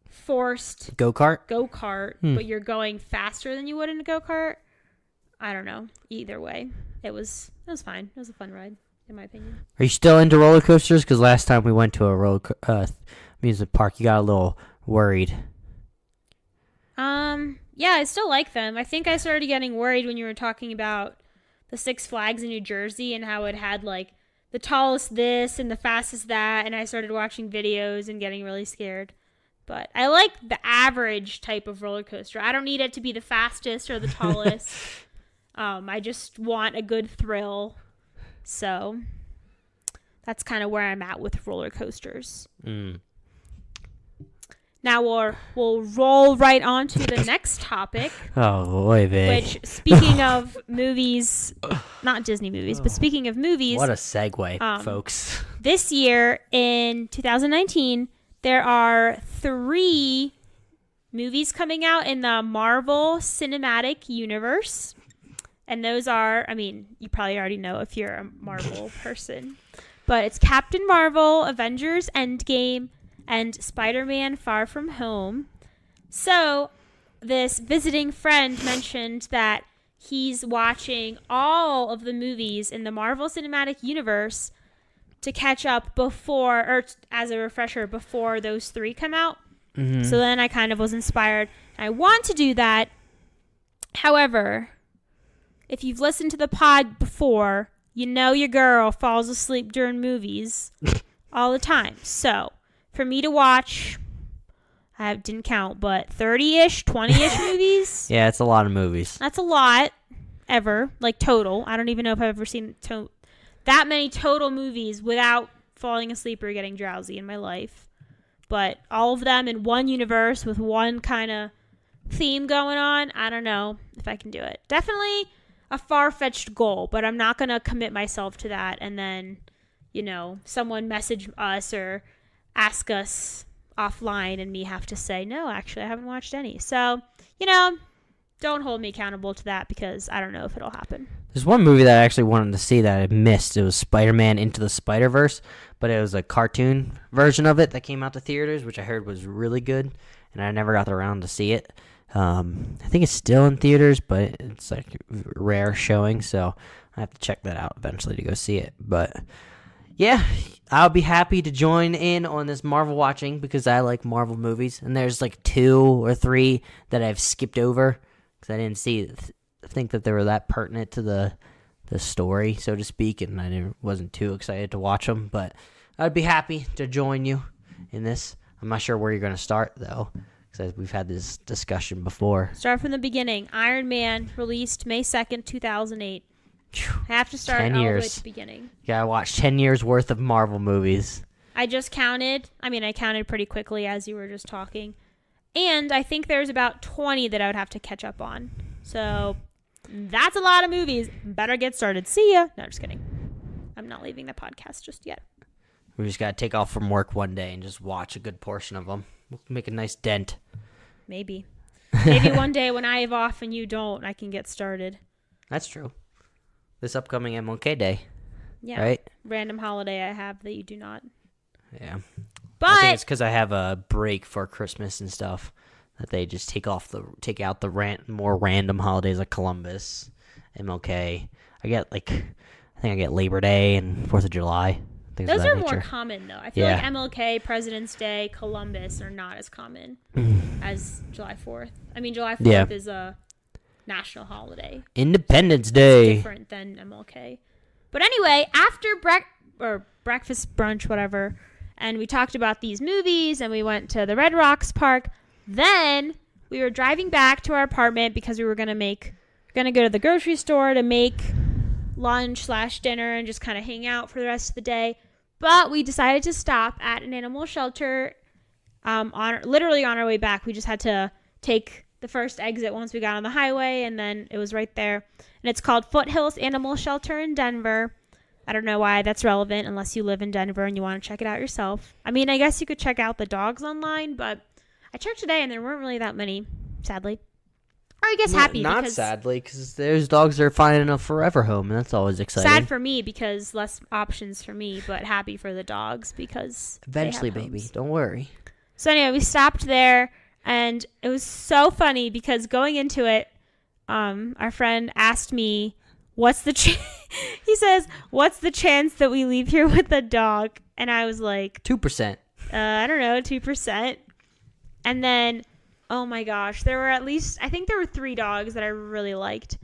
[SPEAKER 1] forced
[SPEAKER 2] go-kart,
[SPEAKER 1] but you're going faster than you would in a go-kart. I don't know. Either way, it was fine. It was a fun ride, in my opinion.
[SPEAKER 2] Are you still into roller coasters? Because last time we went to a amusement park, you got a little worried.
[SPEAKER 1] Yeah, I still like them. I think I started getting worried when you were talking about the Six Flags in New Jersey and how it had like the tallest this and the fastest that, and I started watching videos and getting really scared. But I like the average type of roller coaster. I don't need it to be the fastest or the tallest. I just want a good thrill. So that's kind of where I'm at with roller coasters. Now we'll roll right on to the next topic.
[SPEAKER 2] Oh, boy, babe.
[SPEAKER 1] Which, speaking of movies, not Disney movies, but speaking of movies.
[SPEAKER 2] What a segue, folks.
[SPEAKER 1] This year, in 2019, there are 3 movies coming out in the Marvel Cinematic Universe. And those are, I mean, you probably already know if you're a Marvel person. But it's Captain Marvel, Avengers Endgame, and Spider-Man Far From Home. So this visiting friend mentioned that he's watching all of the movies in the Marvel Cinematic Universe to catch up before, or as a refresher, before those 3 come out. So then I kind of was inspired. I want to do that. However, if you've listened to the pod before, you know your girl falls asleep during movies all the time. So for me to watch, I didn't count, but 30-ish, 20-ish movies.
[SPEAKER 2] Yeah, it's a lot of movies.
[SPEAKER 1] That's a lot, ever, like total. I don't even know if I've ever seen that many total movies without falling asleep or getting drowsy in my life. But all of them in one universe with one kind of theme going on, I don't know if I can do it. Definitely a far-fetched goal, but I'm not going to commit myself to that and then, someone message us or ask us offline and me have to say, no, actually, I haven't watched any. So, don't hold me accountable to that because I don't know if it'll happen.
[SPEAKER 2] There's one movie that I actually wanted to see that I missed. It was Spider-Man Into the Spider-Verse, but it was a cartoon version of it that came out to theaters, which I heard was really good, and I never got around to see it. I think it's still in theaters, but it's like rare showing, so I have to check that out eventually to go see it. But yeah, I'll be happy to join in on this Marvel watching because I like Marvel movies, and there's like 2 or 3 that I've skipped over because I didn't think that they were that pertinent to the story, so to speak, and I wasn't too excited to watch them. But I'd be happy to join you in this. I'm not sure where you're going to start though, because we've had this discussion before.
[SPEAKER 1] Start from the beginning. Iron Man released May 2nd, 2008. I have to start all the way at the beginning.
[SPEAKER 2] Yeah, I watched 10 years worth of Marvel movies.
[SPEAKER 1] I just counted. I counted pretty quickly as you were just talking. And I think there's about 20 that I would have to catch up on. So that's a lot of movies. Better get started. See ya. No, just kidding. I'm not leaving the podcast just yet.
[SPEAKER 2] We just got to take off from work one day and just watch a good portion of them. We'll make a nice dent.
[SPEAKER 1] Maybe. Maybe one day when I have off and you don't, I can get started.
[SPEAKER 2] That's true. This upcoming MLK Day.
[SPEAKER 1] Yeah.
[SPEAKER 2] Right?
[SPEAKER 1] Random holiday I have that you do not.
[SPEAKER 2] Yeah.
[SPEAKER 1] But
[SPEAKER 2] I think it's because I have a break for Christmas and stuff that they just take out the more random holidays like Columbus, MLK. I think I get Labor Day and 4th of July.
[SPEAKER 1] Those are more common though. I feel like MLK, President's Day, Columbus are not as common as July 4th. July 4th is a national holiday.
[SPEAKER 2] Independence Day.
[SPEAKER 1] It's different than MLK. But anyway, after breakfast, brunch, whatever, and we talked about these movies and we went to the Red Rocks Park, then we were driving back to our apartment because we were going to go to the grocery store to make lunch/dinner and just kind of hang out for the rest of the day. But we decided to stop at an animal shelter literally on our way back. We just had to take the first exit once we got on the highway, and then it was right there. And it's called Foothills Animal Shelter in Denver. I don't know why that's relevant unless you live in Denver and you want to check it out yourself. I guess you could check out the dogs online, but I checked today and there weren't really that many, sadly. Or I guess happy.
[SPEAKER 2] Not sadly, because those dogs are finding a forever home, and that's always exciting.
[SPEAKER 1] Sad for me because less options for me, but happy for the dogs because
[SPEAKER 2] eventually, baby, don't worry.
[SPEAKER 1] So anyway, we stopped there, and it was so funny because going into it, our friend asked me, he says, what's the chance that we leave here with a dog? And I was like,
[SPEAKER 2] 2%.
[SPEAKER 1] I don't know, 2%. And then, oh my gosh, there were I think there were 3 dogs that I really liked.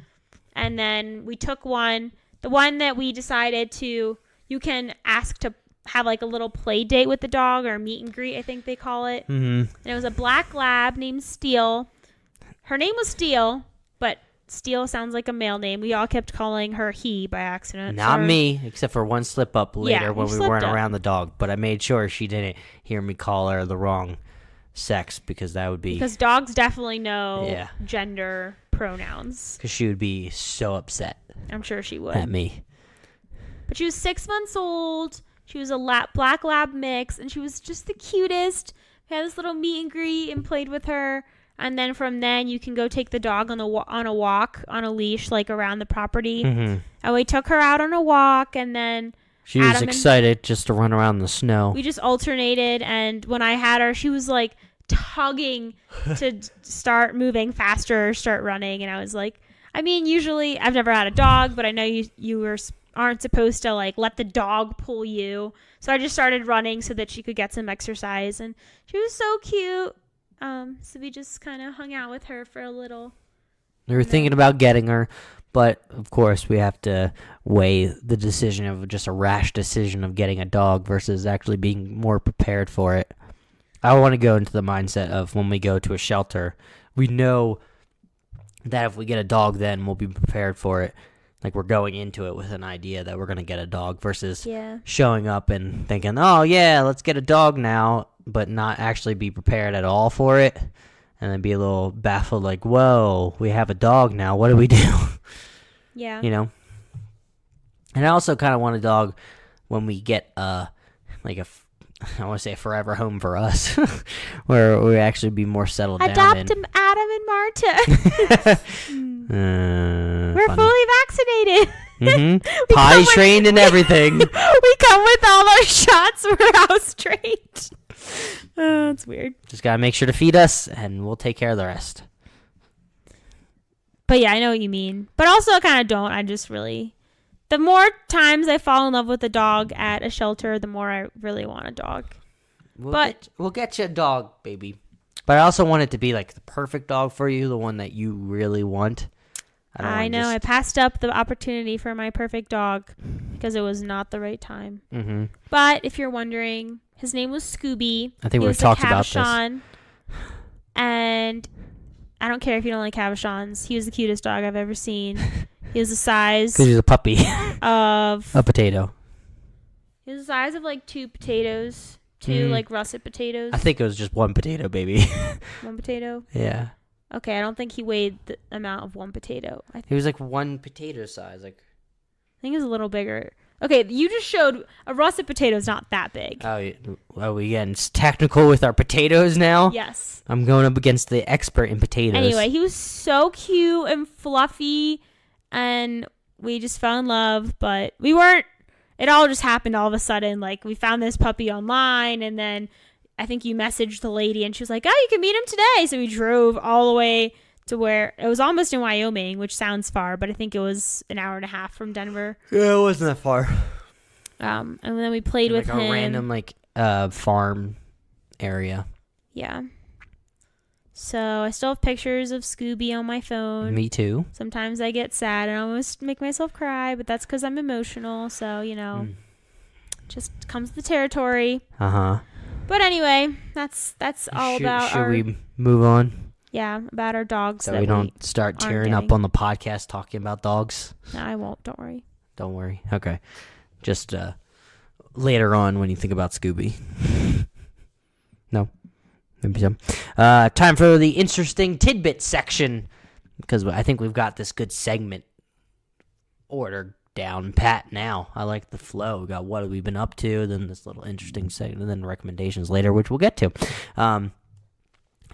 [SPEAKER 1] And then we took one, the one that we decided to, you can ask to have like a little play date with the dog, or meet and greet, I think they call it. And it was a black lab named Steel. Her name was Steel, but Steel sounds like a male name. We all kept calling her he by accident.
[SPEAKER 2] Not me, except for one slip up later when we weren't
[SPEAKER 1] up
[SPEAKER 2] around the dog. But I made sure she didn't hear me call her the wrong sex, because that would be...
[SPEAKER 1] Because dogs definitely know gender pronouns.
[SPEAKER 2] Because she would be so upset.
[SPEAKER 1] I'm sure she would.
[SPEAKER 2] At me.
[SPEAKER 1] But she was 6 months old. She was a black lab mix, and she was just the cutest. We had this little meet and greet and played with her. And then from then, you can go take the dog on a walk on a leash, like around the property. And we took her out on a walk, and then
[SPEAKER 2] she was excited just to run around in the snow.
[SPEAKER 1] We just alternated, and when I had her, she was like tugging to start moving faster, start running, and I was like, I mean, usually I've never had a dog, but I know you aren't supposed to like let the dog pull you. So I just started running so that she could get some exercise, and she was so cute. So we just kind of hung out with her for a little.
[SPEAKER 2] We were thinking about getting her, but of course we have to weigh the decision of just a rash decision of getting a dog versus actually being more prepared for it. I want to go into the mindset of when we go to a shelter, we know that if we get a dog, then we'll be prepared for it. Like, we're going into it with an idea that we're going to get a dog versus showing up and thinking, oh, yeah, let's get a dog now, but not actually be prepared at all for it. And then be a little baffled, like, whoa, we have a dog now. What do we do?
[SPEAKER 1] Yeah.
[SPEAKER 2] You know? And I also kind of want a dog when we get, I want to say a forever home for us, where we actually be more settled down.
[SPEAKER 1] Adopt Adam and Marta. We're
[SPEAKER 2] funny.
[SPEAKER 1] fully vaccinated.
[SPEAKER 2] Potty trained and everything.
[SPEAKER 1] We come with all our shots. We're house trained. That's weird.
[SPEAKER 2] Just gotta make sure to feed us, and we'll take care of the rest.
[SPEAKER 1] But yeah, I know what you mean. But also, I kind of don't. I just really... The more times I fall in love with a dog at a shelter, the more I really want a dog.
[SPEAKER 2] We'll get you a dog, baby. But I also want it to be like the perfect dog for you, the one that you really want.
[SPEAKER 1] I know. I passed up the opportunity for my perfect dog because it was not the right time. But if you're wondering, his name was Scooby.
[SPEAKER 2] I think we've talked about this.
[SPEAKER 1] And I don't care if you don't like Cavachons. He was the cutest dog I've ever seen. He was the size...
[SPEAKER 2] Because he's a puppy.
[SPEAKER 1] Of...
[SPEAKER 2] A potato.
[SPEAKER 1] He was the size of like 2 potatoes. 2 like russet potatoes.
[SPEAKER 2] I think it was just 1 potato, baby.
[SPEAKER 1] 1 potato?
[SPEAKER 2] Yeah.
[SPEAKER 1] Okay, I don't think he weighed the amount of 1 potato.
[SPEAKER 2] He was like 1 potato size. Like,
[SPEAKER 1] I think it was a little bigger. Okay, you just showed a russet potato is not that big.
[SPEAKER 2] Oh, we getting technical with our potatoes now?
[SPEAKER 1] Yes.
[SPEAKER 2] I'm going up against the expert in potatoes.
[SPEAKER 1] Anyway, he was so cute and fluffy, and we just fell in love, but we weren't... It all just happened all of a sudden. Like, we found this puppy online, and then I think you messaged the lady, and she was like, oh, you can meet him today. So we drove all the way to where... It was almost in Wyoming, which sounds far, but I think it was an hour and a half from Denver.
[SPEAKER 2] Yeah, it wasn't that far.
[SPEAKER 1] And then we played with him.
[SPEAKER 2] Like a random, farm area.
[SPEAKER 1] Yeah. So I still have pictures of Scooby on my phone.
[SPEAKER 2] Me too.
[SPEAKER 1] Sometimes I get sad and I almost make myself cry, but that's because I'm emotional. So, just comes with the territory. But anyway, that's all about
[SPEAKER 2] our... Should we move on?
[SPEAKER 1] Yeah, about our dogs.
[SPEAKER 2] So we don't start tearing up on the podcast talking about dogs?
[SPEAKER 1] No, I won't. Don't worry.
[SPEAKER 2] Don't worry. Okay. Just later on when you think about Scooby. No? Maybe so. Time for the interesting tidbit section, because I think we've got this good segment order down pat now. I like the flow. We got what have we been up to, then this little interesting segment, and then recommendations later, which we'll get to.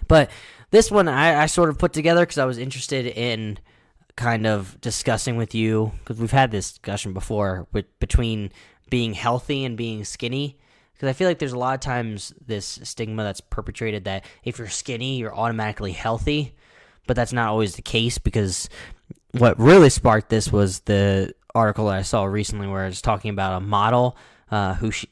[SPEAKER 2] But this one I sort of put together because I was interested in kind of discussing with you, because we've had this discussion before between being healthy and being skinny. Because I feel like there's a lot of times this stigma that's perpetrated that if you're skinny, you're automatically healthy. But that's not always the case, because what really sparked this was the article that I saw recently where it's talking about a model who's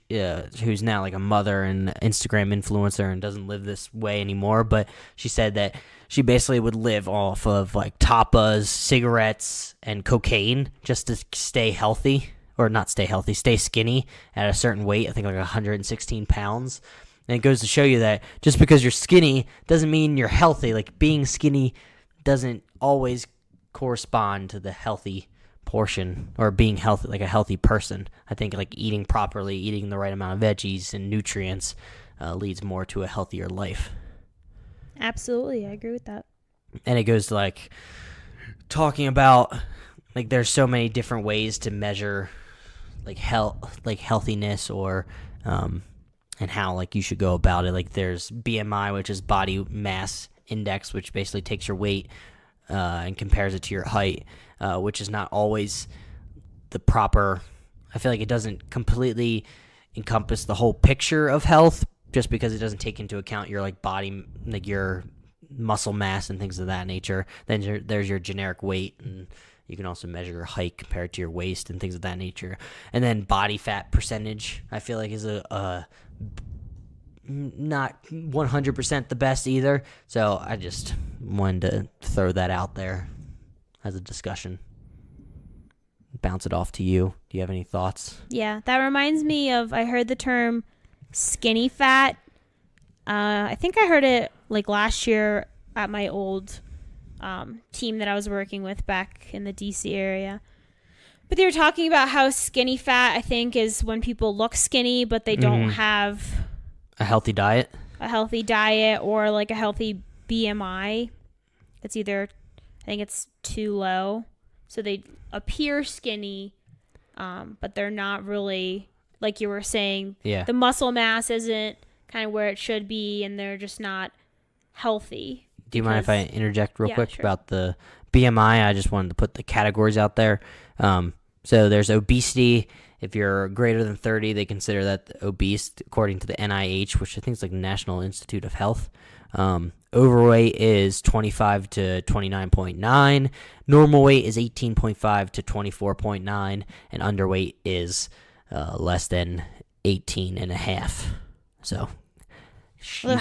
[SPEAKER 2] now like a mother and Instagram influencer and doesn't live this way anymore. But she said that she basically would live off of like tapas, cigarettes, and cocaine just to stay healthy. or not stay healthy, stay skinny at a certain weight, I think like 116 pounds. And it goes to show you that just because you're skinny doesn't mean you're healthy. Like, being skinny doesn't always correspond to the healthy portion, or being healthy, like a healthy person. I think like eating properly, eating the right amount of veggies and nutrients leads more to a healthier life.
[SPEAKER 1] Absolutely, I agree with that.
[SPEAKER 2] And it goes to like talking about like there's so many different ways to measure like healthiness, or and how like you should go about it. Like, there's BMI, which is body mass index, which basically takes your weight and compares it to your height, which is not always the proper. I feel like it doesn't completely encompass the whole picture of health, just because it doesn't take into account your like body, like your muscle mass and things of that nature. Then there's your generic weight, and you can also measure your height compared to your waist and things of that nature. And then body fat percentage, I feel like, is a not 100% the best either. So I just wanted to throw that out there as a discussion. Bounce it off to you. Do you have any thoughts?
[SPEAKER 1] Yeah, that reminds me of, I heard the term skinny fat. I think I heard it like last year at my old team that I was working with back in the DC area. But they were talking about how skinny fat, I think, is when people look skinny, but they don't have
[SPEAKER 2] a healthy diet,
[SPEAKER 1] or like a healthy BMI. It's either, I think it's too low. So they appear skinny, but they're not really, like you were saying, the muscle mass isn't kind of where it should be, and they're just not healthy.
[SPEAKER 2] Do you mind if I interject real quick about the BMI? I just wanted to put the categories out there. So there's obesity. If you're greater than 30, they consider that obese, according to the NIH, which I think is like National Institute of Health. Overweight is 25 to 29.9. Normal weight is 18.5 to 24.9. And underweight is less than 18.5. So,
[SPEAKER 1] well,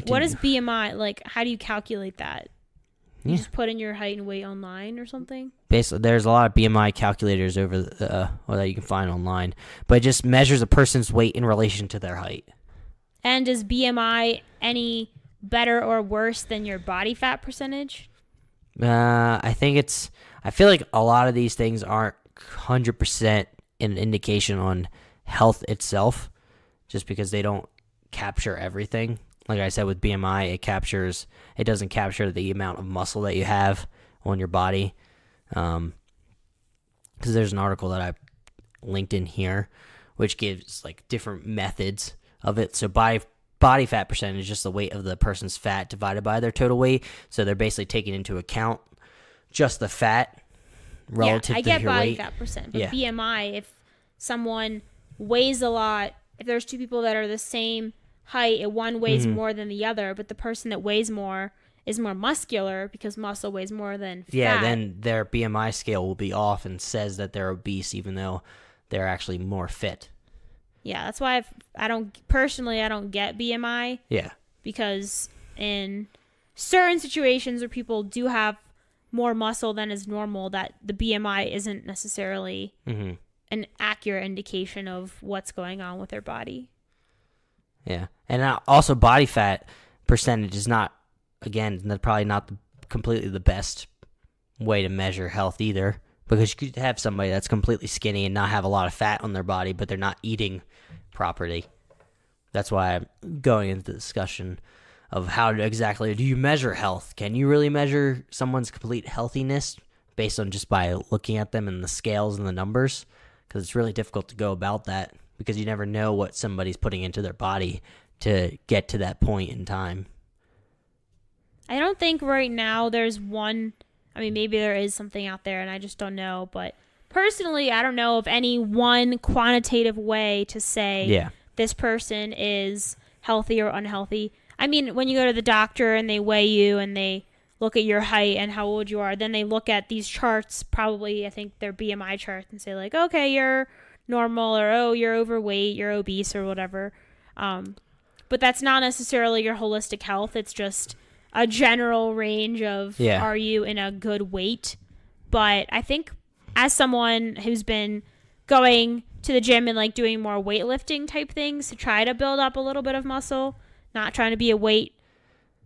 [SPEAKER 1] what is BMI? Like, how do you calculate that? You just put in your height and weight online or something?
[SPEAKER 2] Basically, there's a lot of BMI calculators that you can find online, but it just measures a person's weight in relation to their height.
[SPEAKER 1] And is BMI any better or worse than your body fat percentage?
[SPEAKER 2] I feel like a lot of these things aren't 100% an indication on health itself, just because they don't capture everything. Like I said, with BMI, it doesn't capture the amount of muscle that you have on your body. Because there's an article that I linked in here, which gives like different methods of it. So body fat percentage is just the weight of the person's fat divided by their total weight. So they're basically taking into account just the fat relative to your weight.
[SPEAKER 1] I get body fat percent, but BMI, if someone weighs a lot, if there's two people that are the same height, and one weighs more than the other, but the person that weighs more is more muscular because muscle weighs more than fat.
[SPEAKER 2] Yeah, then their BMI scale will be off and says that they're obese, even though they're actually more fit.
[SPEAKER 1] Yeah, that's why I don't get BMI.
[SPEAKER 2] Yeah.
[SPEAKER 1] Because in certain situations where people do have more muscle than is normal, that the BMI isn't necessarily an accurate indication of what's going on with their body.
[SPEAKER 2] Yeah. And also body fat percentage is not, again, probably not completely the best way to measure health either, because you could have somebody that's completely skinny and not have a lot of fat on their body, but they're not eating properly. That's why I'm going into the discussion of how exactly do you measure health? Can you really measure someone's complete healthiness based on just by looking at them and the scales and the numbers? Because it's really difficult to go about that, because you never know what somebody's putting into their body to get to that point in time.
[SPEAKER 1] I don't think right now there's one. I mean, maybe there is something out there and I just don't know. But personally, I don't know of any one quantitative way to say this person is healthy or unhealthy. I mean, when you go to the doctor and they weigh you and they look at your height and how old you are, then they look at these charts, probably, I think they're BMI charts, and say like, okay, you're normal, or oh, you're overweight, you're obese, or whatever. But that's not necessarily your holistic health. It's just a general range of are you in a good weight. But I think as someone who's been going to the gym and like doing more weightlifting type things to try to build up a little bit of muscle, not trying to be a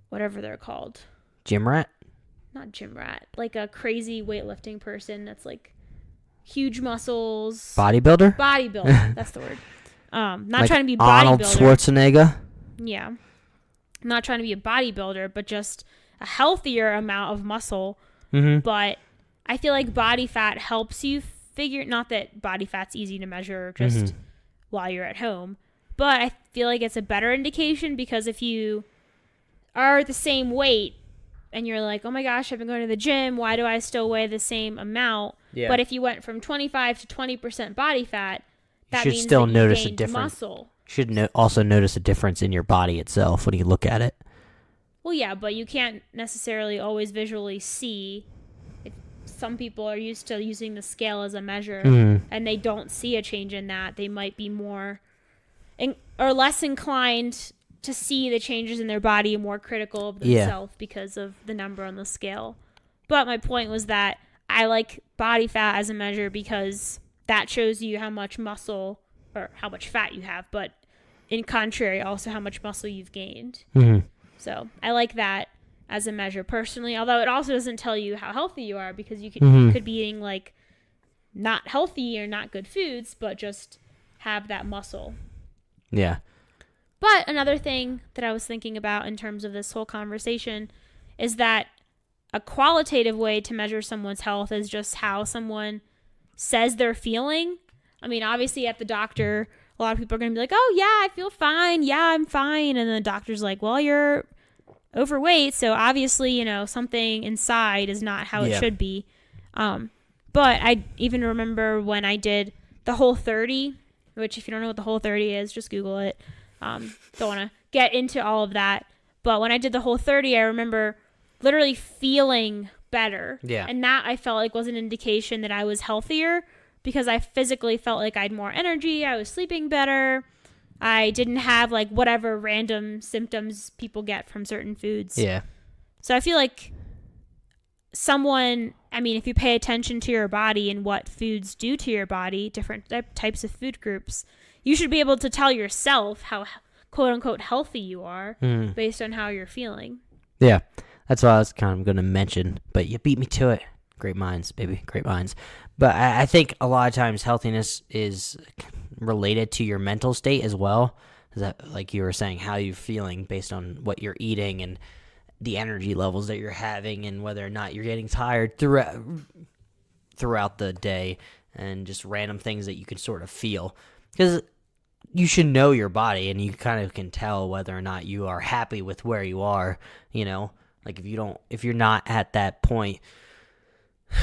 [SPEAKER 1] whatever they're called.
[SPEAKER 2] Gym rat?
[SPEAKER 1] Not gym rat, like a crazy weightlifting person that's like huge muscles.
[SPEAKER 2] Bodybuilder?
[SPEAKER 1] Bodybuilder, that's the word. Not
[SPEAKER 2] like
[SPEAKER 1] trying to be
[SPEAKER 2] Arnold
[SPEAKER 1] bodybuilder.
[SPEAKER 2] Schwarzenegger?
[SPEAKER 1] Yeah. I'm not trying to be a bodybuilder, but just a healthier amount of muscle.
[SPEAKER 2] Mm-hmm.
[SPEAKER 1] But I feel like body fat helps you figure, not that body fat's easy to measure just while you're at home, but I feel like it's a better indication because if you are the same weight and you're like, oh my gosh, I've been going to the gym, why do I still weigh the same amount? Yeah. But if you went from 25 to 20% body fat, that means
[SPEAKER 2] still
[SPEAKER 1] that you
[SPEAKER 2] notice
[SPEAKER 1] gained
[SPEAKER 2] a difference.
[SPEAKER 1] muscle.
[SPEAKER 2] You should also notice a difference in your body itself when you look at it.
[SPEAKER 1] Well, yeah, but you can't necessarily always visually see. Some people are used to using the scale as a measure, and they don't see a change in that. They might be more or less inclined to see the changes in their body and more critical of themselves because of the number on the scale. But my point was that I like body fat as a measure because that shows you how much muscle or how much fat you have, but in contrary, also how much muscle you've gained.
[SPEAKER 2] Mm-hmm.
[SPEAKER 1] So I like that as a measure personally, although it also doesn't tell you how healthy you are because you could be eating like not healthy or not good foods, but just have that muscle.
[SPEAKER 2] Yeah.
[SPEAKER 1] But another thing that I was thinking about in terms of this whole conversation is that a qualitative way to measure someone's health is just how someone says they're feeling. I mean, obviously at the doctor, a lot of people are going to be like, oh yeah, I feel fine. Yeah, I'm fine. And then the doctor's like, well, you're overweight, so obviously, something inside is not how it should be. But I even remember when I did the Whole30, which if you don't know what the Whole30 is, just Google it. Don't want to get into all of that. But when I did the Whole30, I remember literally feeling better. Yeah. And that I felt like was an indication that I was healthier because I physically felt like I had more energy. I was sleeping better. I didn't have like whatever random symptoms people get from certain foods. Yeah. So I feel like if you pay attention to your body and what foods do to your body, different types of food groups, you should be able to tell yourself how quote unquote healthy you are based on how you're feeling. Yeah.
[SPEAKER 2] That's what I was kind of going to mention, but you beat me to it. Great minds, baby. Great minds. But I think a lot of times healthiness is related to your mental state as well. Is that, like you were saying, how you're feeling based on what you're eating and the energy levels that you're having and whether or not you're getting tired throughout the day and just random things that you can sort of feel. Because you should know your body and you kind of can tell whether or not you are happy with where you are, Like if you're not at that point,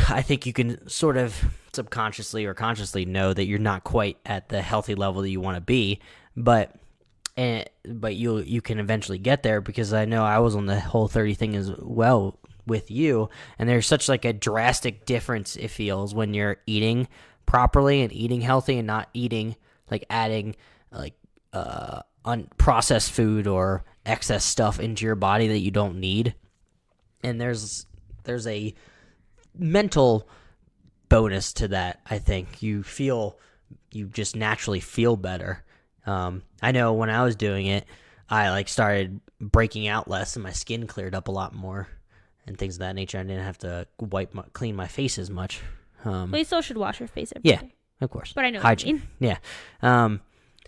[SPEAKER 2] I think you can sort of subconsciously or consciously know that you're not quite at the healthy level that you want to be, but you can eventually get there because I know I was on the Whole30 thing as well with you, and there's such like a drastic difference it feels when you're eating properly and eating healthy and not eating like adding like unprocessed food or excess stuff into your body that you don't need. And there's a mental bonus to that. I think you just naturally feel better. I know when I was doing it, I like started breaking out less and my skin cleared up a lot more and things of that nature. I didn't have to clean my face as much.
[SPEAKER 1] Well, you still should wash your face every day.
[SPEAKER 2] Of course.
[SPEAKER 1] But I know hygiene.
[SPEAKER 2] What you mean. Yeah.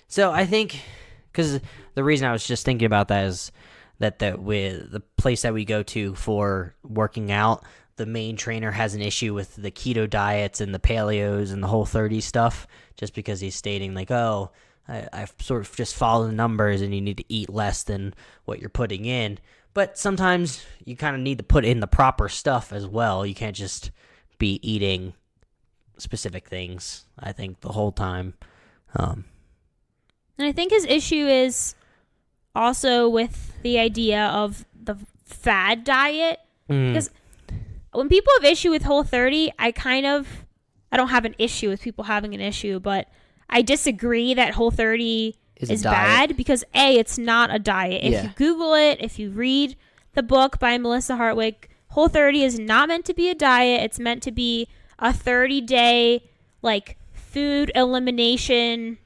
[SPEAKER 2] So I think, because the reason I was just thinking about that is that with the place that we go to for working out, the main trainer has an issue with the keto diets and the paleos and the Whole30 stuff, just because he's stating like, oh, I've sort of just follow the numbers and you need to eat less than what you're putting in. But sometimes you kind of need to put in the proper stuff as well. You can't just be eating specific things, I think, the whole time.
[SPEAKER 1] And I think his issue is also with the idea of the fad diet. Because when people have issue with Whole30, I don't have an issue with people having an issue, but I disagree that Whole30 is bad because it's not a diet. If you Google it, if you read the book by Melissa Hartwig, Whole30 is not meant to be a diet. It's meant to be a 30-day like food elimination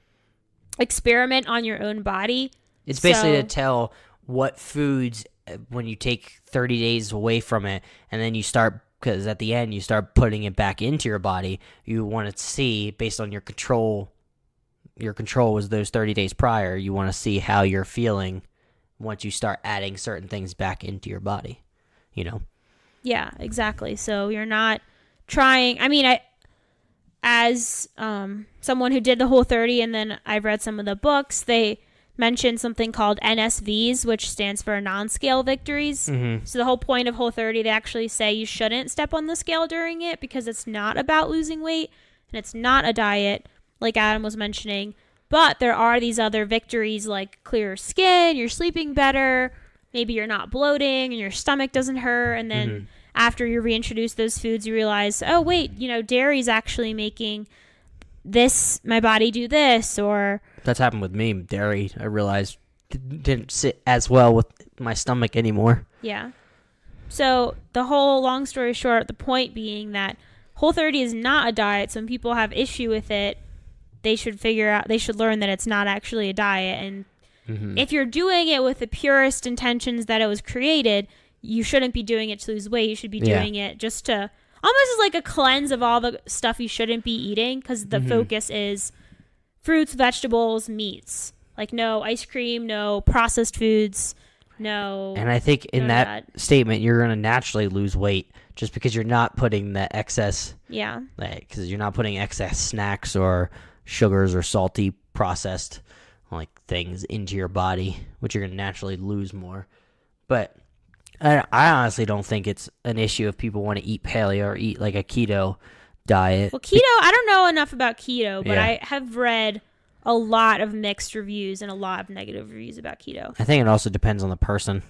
[SPEAKER 1] experiment on your own body.
[SPEAKER 2] It's basically to tell what foods, when you take 30 days away from it, and then you start, because at the end you start putting it back into your body, you want to see, based on your control was those 30 days prior, you want to see how you're feeling once you start adding certain things back into your body, you know?
[SPEAKER 1] Yeah, exactly. So you're not trying, as someone who did the Whole30, and then I've read some of the books, they mentioned something called NSVs, which stands for non-scale victories.
[SPEAKER 2] Mm-hmm.
[SPEAKER 1] So the whole point of Whole30, they actually say you shouldn't step on the scale during it because it's not about losing weight and it's not a diet, like Adam was mentioning. But there are these other victories like clearer skin, you're sleeping better, maybe you're not bloating and your stomach doesn't hurt. And then after you reintroduce those foods, you realize, oh, wait, dairy's actually making my body do this, or...
[SPEAKER 2] That's happened with me. Dairy, I realized, didn't sit as well with my stomach anymore.
[SPEAKER 1] Yeah. So the whole long story short, the point being that Whole30 is not a diet. So when people have issue with it, they should learn that it's not actually a diet. And if you're doing it with the purest intentions that it was created, you shouldn't be doing it to lose weight. You should be doing it just to almost as like a cleanse of all the stuff you shouldn't be eating, because the focus is fruits, vegetables, meats. Like no ice cream, no processed foods, no...
[SPEAKER 2] And I think in that statement, you're going to naturally lose weight just because you're not putting the excess...
[SPEAKER 1] Yeah.
[SPEAKER 2] Because you're not putting excess snacks or sugars or salty processed things into your body, which you're going to naturally lose more. But I honestly don't think it's an issue if people want to eat paleo or eat like a keto diet.
[SPEAKER 1] Well, keto, I don't know enough about keto, but I have read a lot of mixed reviews and a lot of negative reviews about keto.
[SPEAKER 2] I think it also depends on the person,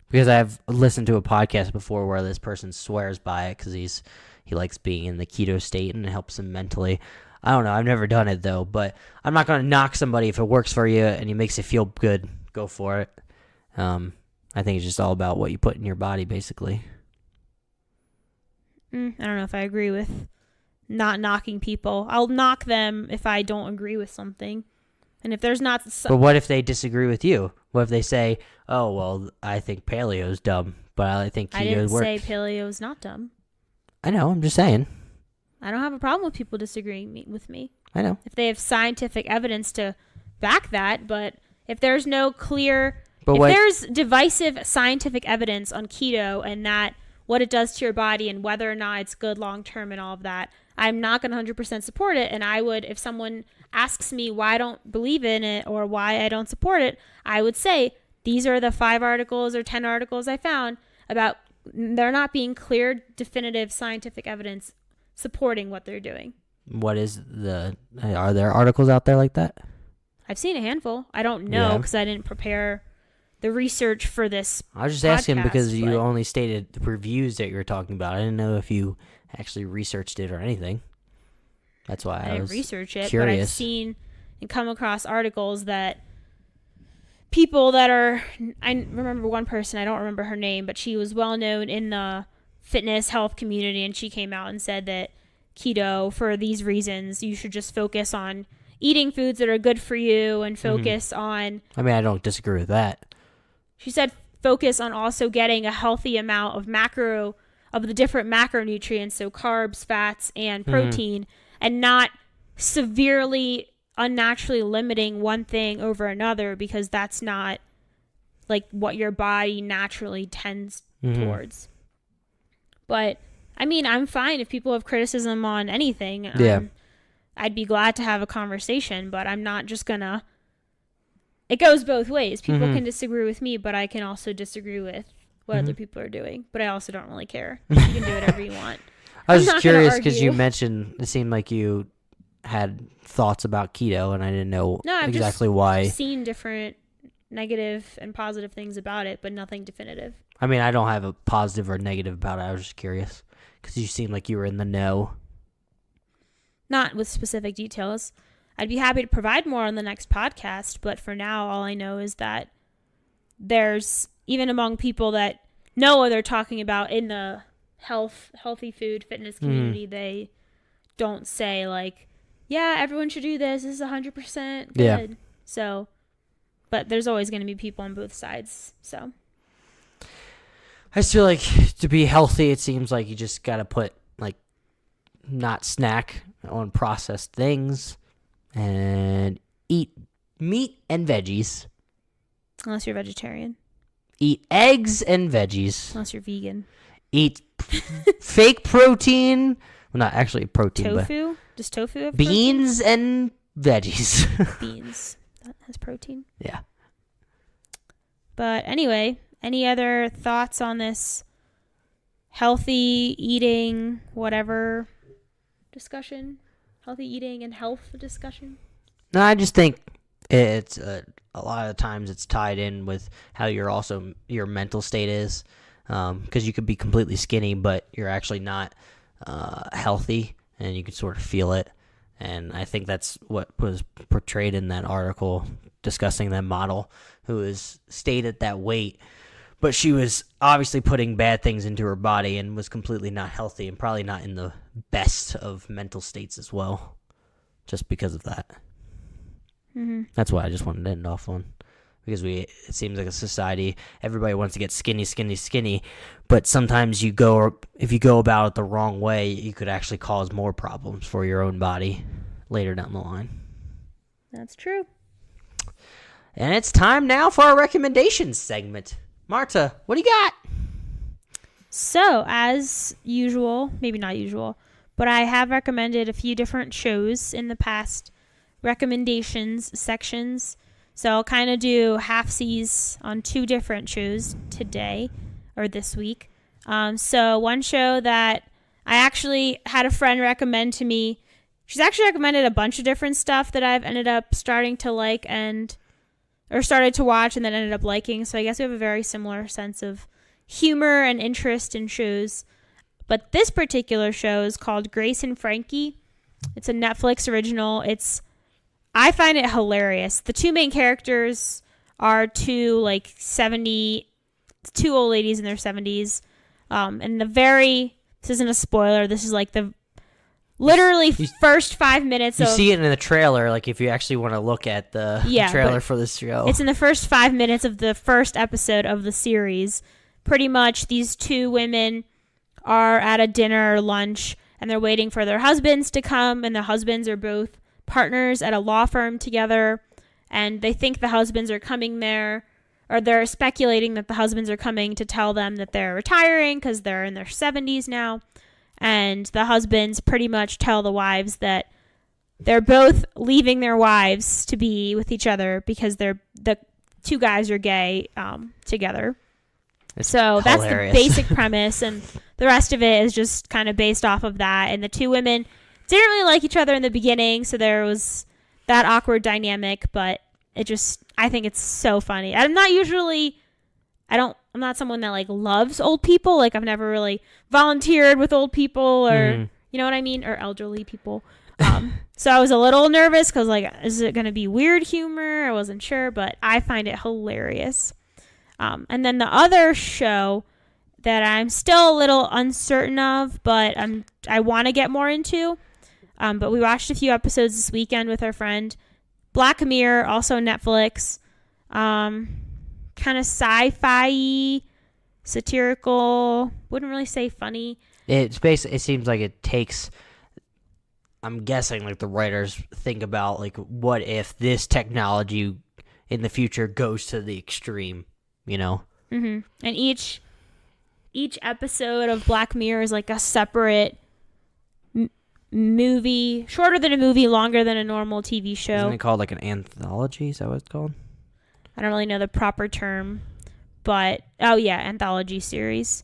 [SPEAKER 2] because I've listened to a podcast before where this person swears by it because he likes being in the keto state and it helps him mentally. I don't know. I've never done it though, but I'm not going to knock somebody if it works for you and it makes you feel good. Go for it. I think it's just all about what you put in your body, basically.
[SPEAKER 1] I don't know if I agree with not knocking people. I'll knock them if I don't agree with something. And if there's not...
[SPEAKER 2] But what if they disagree with you? What if they say, oh, well, I think paleo's dumb, but I think keto works?
[SPEAKER 1] I didn't say paleo's not dumb.
[SPEAKER 2] I know. I'm just saying.
[SPEAKER 1] I don't have a problem with people disagreeing with me.
[SPEAKER 2] I know.
[SPEAKER 1] If they have scientific evidence to back that, but if there's no clear... there's divisive scientific evidence on keto and that what it does to your body and whether or not it's good long-term and all of that, I'm not going to 100% support it. And I would, if someone asks me why I don't believe in it or why I don't support it, I would say, these are the 5 articles or 10 articles I found about there not being clear, definitive scientific evidence supporting what they're doing.
[SPEAKER 2] Are there articles out there like that?
[SPEAKER 1] I've seen a handful. I don't know because I didn't prepare the research for this
[SPEAKER 2] I was just asking because you only stated the reviews that you were talking about. I didn't know if you actually researched it or anything. That's why I didn't research it,
[SPEAKER 1] curious. But I've seen and come across articles that people that are... I remember one person, I don't remember her name, but she was well known in the fitness health community, and she came out and said that keto, for these reasons, you should just focus on eating foods that are good for you and focus on...
[SPEAKER 2] I don't disagree with that.
[SPEAKER 1] She said focus on also getting a healthy amount of the different macronutrients, so carbs, fats, and protein, and not severely unnaturally limiting one thing over another, because that's not like what your body naturally tends towards. But I'm fine if people have criticism on anything. I'd be glad to have a conversation, but I'm not just gonna... It goes both ways. People can disagree with me, but I can also disagree with what other people are doing. But I also don't really care. You can do whatever you want.
[SPEAKER 2] I was just curious because you mentioned it seemed like you had thoughts about keto, and I didn't know exactly why.
[SPEAKER 1] I've seen different negative and positive things about it, but nothing definitive.
[SPEAKER 2] I don't have a positive or negative about it. I was just curious because you seemed like you were in the know.
[SPEAKER 1] Not with specific details. I'd be happy to provide more on the next podcast, but for now, all I know is that there's, even among people that know what they're talking about in the healthy food, fitness community, they don't say yeah, everyone should do this. This is 100% good.
[SPEAKER 2] Yeah.
[SPEAKER 1] So, but there's always going to be people on both sides. So,
[SPEAKER 2] I just feel like to be healthy, it seems like you just got to put, like, not snack on processed things and eat meat and veggies.
[SPEAKER 1] unless you're vegetarian,
[SPEAKER 2] Eat eggs and veggies.
[SPEAKER 1] unless you're vegan.
[SPEAKER 2] Eat fake protein. Well, not actually protein,
[SPEAKER 1] Tofu? Does tofu have
[SPEAKER 2] but beans and veggies.
[SPEAKER 1] protein? Beans. That has protein.
[SPEAKER 2] Yeah.
[SPEAKER 1] But anyway, any other thoughts on this healthy eating, whatever discussion? Healthy eating and health discussion?
[SPEAKER 2] No, I just think it's a lot of times it's tied in with how your mental state is, because you could be completely skinny, but you're actually not healthy, and you can sort of feel it. And I think that's what was portrayed in that article discussing that model who stayed at that weight, but she was obviously putting bad things into her body and was completely not healthy and probably not in the best of mental states as well, just because of that.
[SPEAKER 1] Mm-hmm.
[SPEAKER 2] That's why I just wanted to end off on, because it seems like a society, everybody wants to get skinny, but sometimes if you go about it the wrong way, you could actually cause more problems for your own body later down the line.
[SPEAKER 1] That's true.
[SPEAKER 2] And it's time now for our recommendations segment. Marta, what do you got?
[SPEAKER 1] So, as usual, maybe not usual, but I have recommended a few different shows in the past recommendations sections. So I'll kind of do half-seas on two different shows today, or this week. So one show that I actually had a friend recommend to me, she's actually recommended a bunch of different stuff that I've ended up starting to like or started to watch and then ended up liking. So I guess we have a very similar sense of humor and interest in shows. But this particular show is called Grace and Frankie. It's a Netflix original. I find it hilarious. The two main characters are two old ladies in their 70s. And this isn't a spoiler. This is like the literally first 5 minutes
[SPEAKER 2] You see it in the trailer, like if you actually want to look at the trailer for this show.
[SPEAKER 1] It's in the first 5 minutes of the first episode of the series. Pretty much these two women are at a dinner or lunch, and they're waiting for their husbands to come, and the husbands are both partners at a law firm together, and they think the husbands are coming there, or they're speculating that the husbands are coming to tell them that they're retiring because they're in their 70s now. And the husbands pretty much tell the wives that they're both leaving their wives to be with each other because the two guys are gay together. So that's the basic premise, and the rest of it is just kind of based off of that. And the two women didn't really like each other in the beginning, so there was that awkward dynamic, but I think it's so funny. I'm not someone that loves old people. I've never really volunteered with old people or, you know what I mean? Or elderly people. So I was a little nervous because is it going to be weird humor? I wasn't sure, but I find it hilarious. And then the other show that I'm still a little uncertain of, but I want to get more into. But we watched a few episodes this weekend with our friend. Black Mirror, also Netflix. Kind of sci-fi, satirical. Wouldn't really say funny.
[SPEAKER 2] It seems like it takes, I'm guessing, the writers think about, what if this technology in the future goes to the extreme, you know?
[SPEAKER 1] Mm-hmm. And each episode of Black Mirror is a separate movie, shorter than a movie, longer than a normal TV show.
[SPEAKER 2] Isn't it called an anthology? Is that what it's called?
[SPEAKER 1] I don't really know the proper term, but anthology series.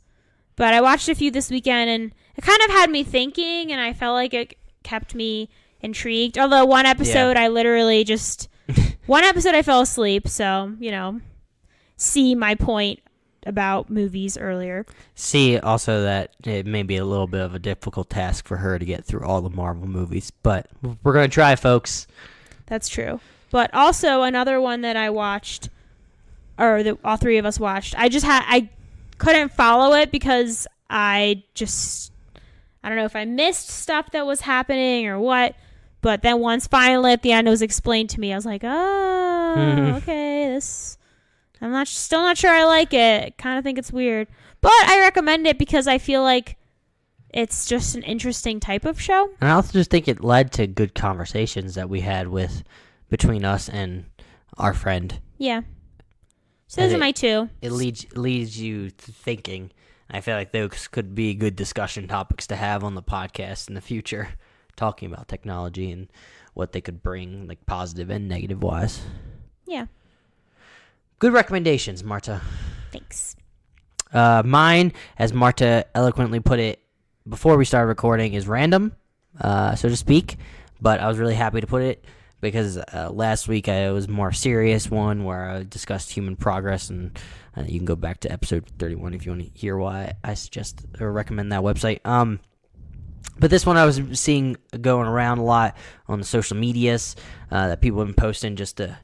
[SPEAKER 1] But I watched a few this weekend, and it kind of had me thinking, and I felt like it kept me intrigued. Although one episode I literally one episode I fell asleep, so, see my point about movies earlier.
[SPEAKER 2] See also that it may be a little bit of a difficult task for her to get through all the Marvel movies, but we're going to try, folks.
[SPEAKER 1] That's true. But also another one that I watched, or that all three of us watched, I couldn't follow it because I don't know if I missed stuff that was happening or what, But then once finally at the end it was explained to me, I was like, oh, okay, this... still not sure I like it. Kind of think it's weird. But I recommend it because I feel like it's just an interesting type of show.
[SPEAKER 2] And I also just think it led to good conversations that we had between us and our friend.
[SPEAKER 1] Yeah. So those are my two.
[SPEAKER 2] It leads you to thinking. I feel like those could be good discussion topics to have on the podcast in the future, talking about technology and what they could bring, like positive and negative wise.
[SPEAKER 1] Yeah.
[SPEAKER 2] Good recommendations, Marta.
[SPEAKER 1] Thanks.
[SPEAKER 2] Mine, as Marta eloquently put it before we started recording, is random, so to speak. But I was really happy to put it because last week it was a more serious one where I discussed human progress, and you can go back to episode 31 if you want to hear why I suggest or recommend that website. But this one I was seeing going around a lot on the social medias that people have been posting just to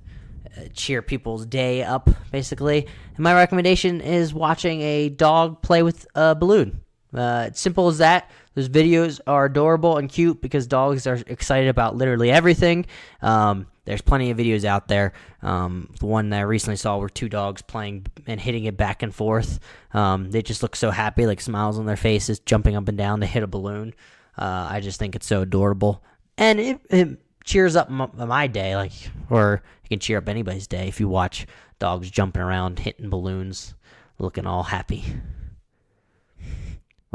[SPEAKER 2] cheer people's day up, basically. And my recommendation is watching a dog play with a balloon. It's simple as that. Those videos are adorable and cute because dogs are excited about literally everything. There's plenty of videos out there. The one that I recently saw were two dogs playing and hitting it back and forth. They just look so happy, like smiles on their faces, jumping up and down to hit a balloon. I just think it's so adorable. And it cheers up my day, or it can cheer up anybody's day if you watch dogs jumping around, hitting balloons, looking all happy.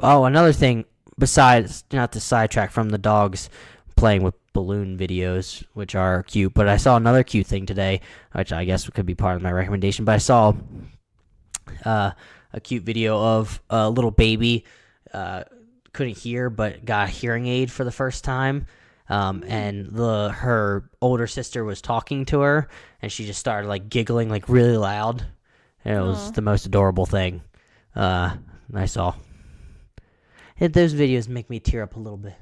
[SPEAKER 2] Oh, another thing, besides, not to sidetrack from the dogs playing with balloon videos, which are cute, but I saw another cute thing today, which I guess could be part of my recommendation, but I saw a cute video of a little baby, couldn't hear, but got a hearing aid for the first time, and her older sister was talking to her, and she just started, giggling, really loud, and it was the most adorable thing I saw. Those videos make me tear up a little bit.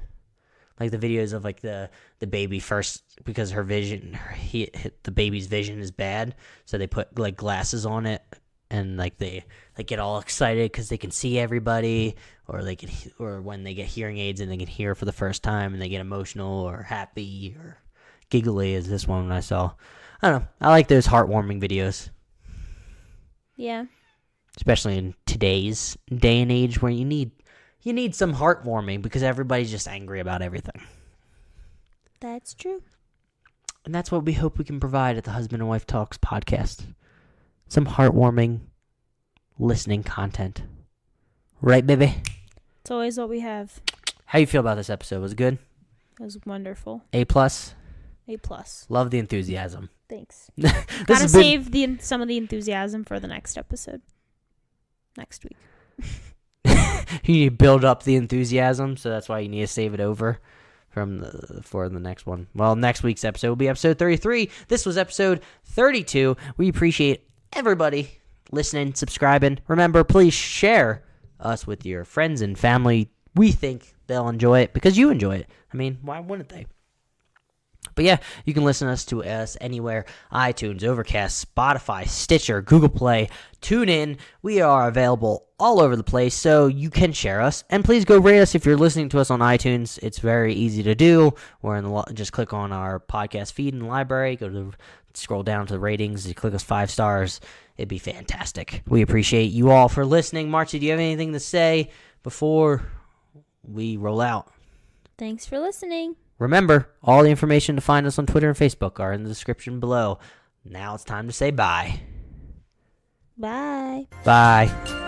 [SPEAKER 2] Like the videos of the baby first, because her vision, the baby's vision is bad, so they put glasses on it, and they get all excited because they can see everybody, or or when they get hearing aids and they can hear for the first time and they get emotional or happy or giggly, as this one I saw. I don't know. I like those heartwarming videos.
[SPEAKER 1] Yeah.
[SPEAKER 2] Especially in today's day and age where you need some heartwarming because everybody's just angry about everything.
[SPEAKER 1] That's true.
[SPEAKER 2] And that's what we hope we can provide at the Husband and Wife Talks podcast. Some heartwarming listening content. Right, baby?
[SPEAKER 1] It's always what we have.
[SPEAKER 2] How you feel about this episode? Was it good?
[SPEAKER 1] It was wonderful.
[SPEAKER 2] A+?
[SPEAKER 1] A+.
[SPEAKER 2] Love the enthusiasm.
[SPEAKER 1] Thanks.
[SPEAKER 2] Gotta
[SPEAKER 1] save some of the enthusiasm for the next episode. Next week.
[SPEAKER 2] You need to build up the enthusiasm, so that's why you need to save it over for the next one. Well, next week's episode will be episode 33. This was episode 32. We appreciate everybody listening, subscribing. Remember, please share us with your friends and family. We think they'll enjoy it because you enjoy it. I mean, why wouldn't they? But yeah, you can listen to us anywhere: iTunes, Overcast, Spotify, Stitcher, Google Play, TuneIn. We are available all over the place, so you can share us. And please go rate us if you're listening to us on iTunes. It's very easy to do. Just click on our podcast feed in the library, scroll down to the ratings, you click us 5 stars. It'd be fantastic. We appreciate you all for listening. Marta, do you have anything to say before we roll out?
[SPEAKER 1] Thanks for listening.
[SPEAKER 2] Remember, all the information to find us on Twitter and Facebook are in the description below. Now it's time to say bye.
[SPEAKER 1] Bye.
[SPEAKER 2] Bye.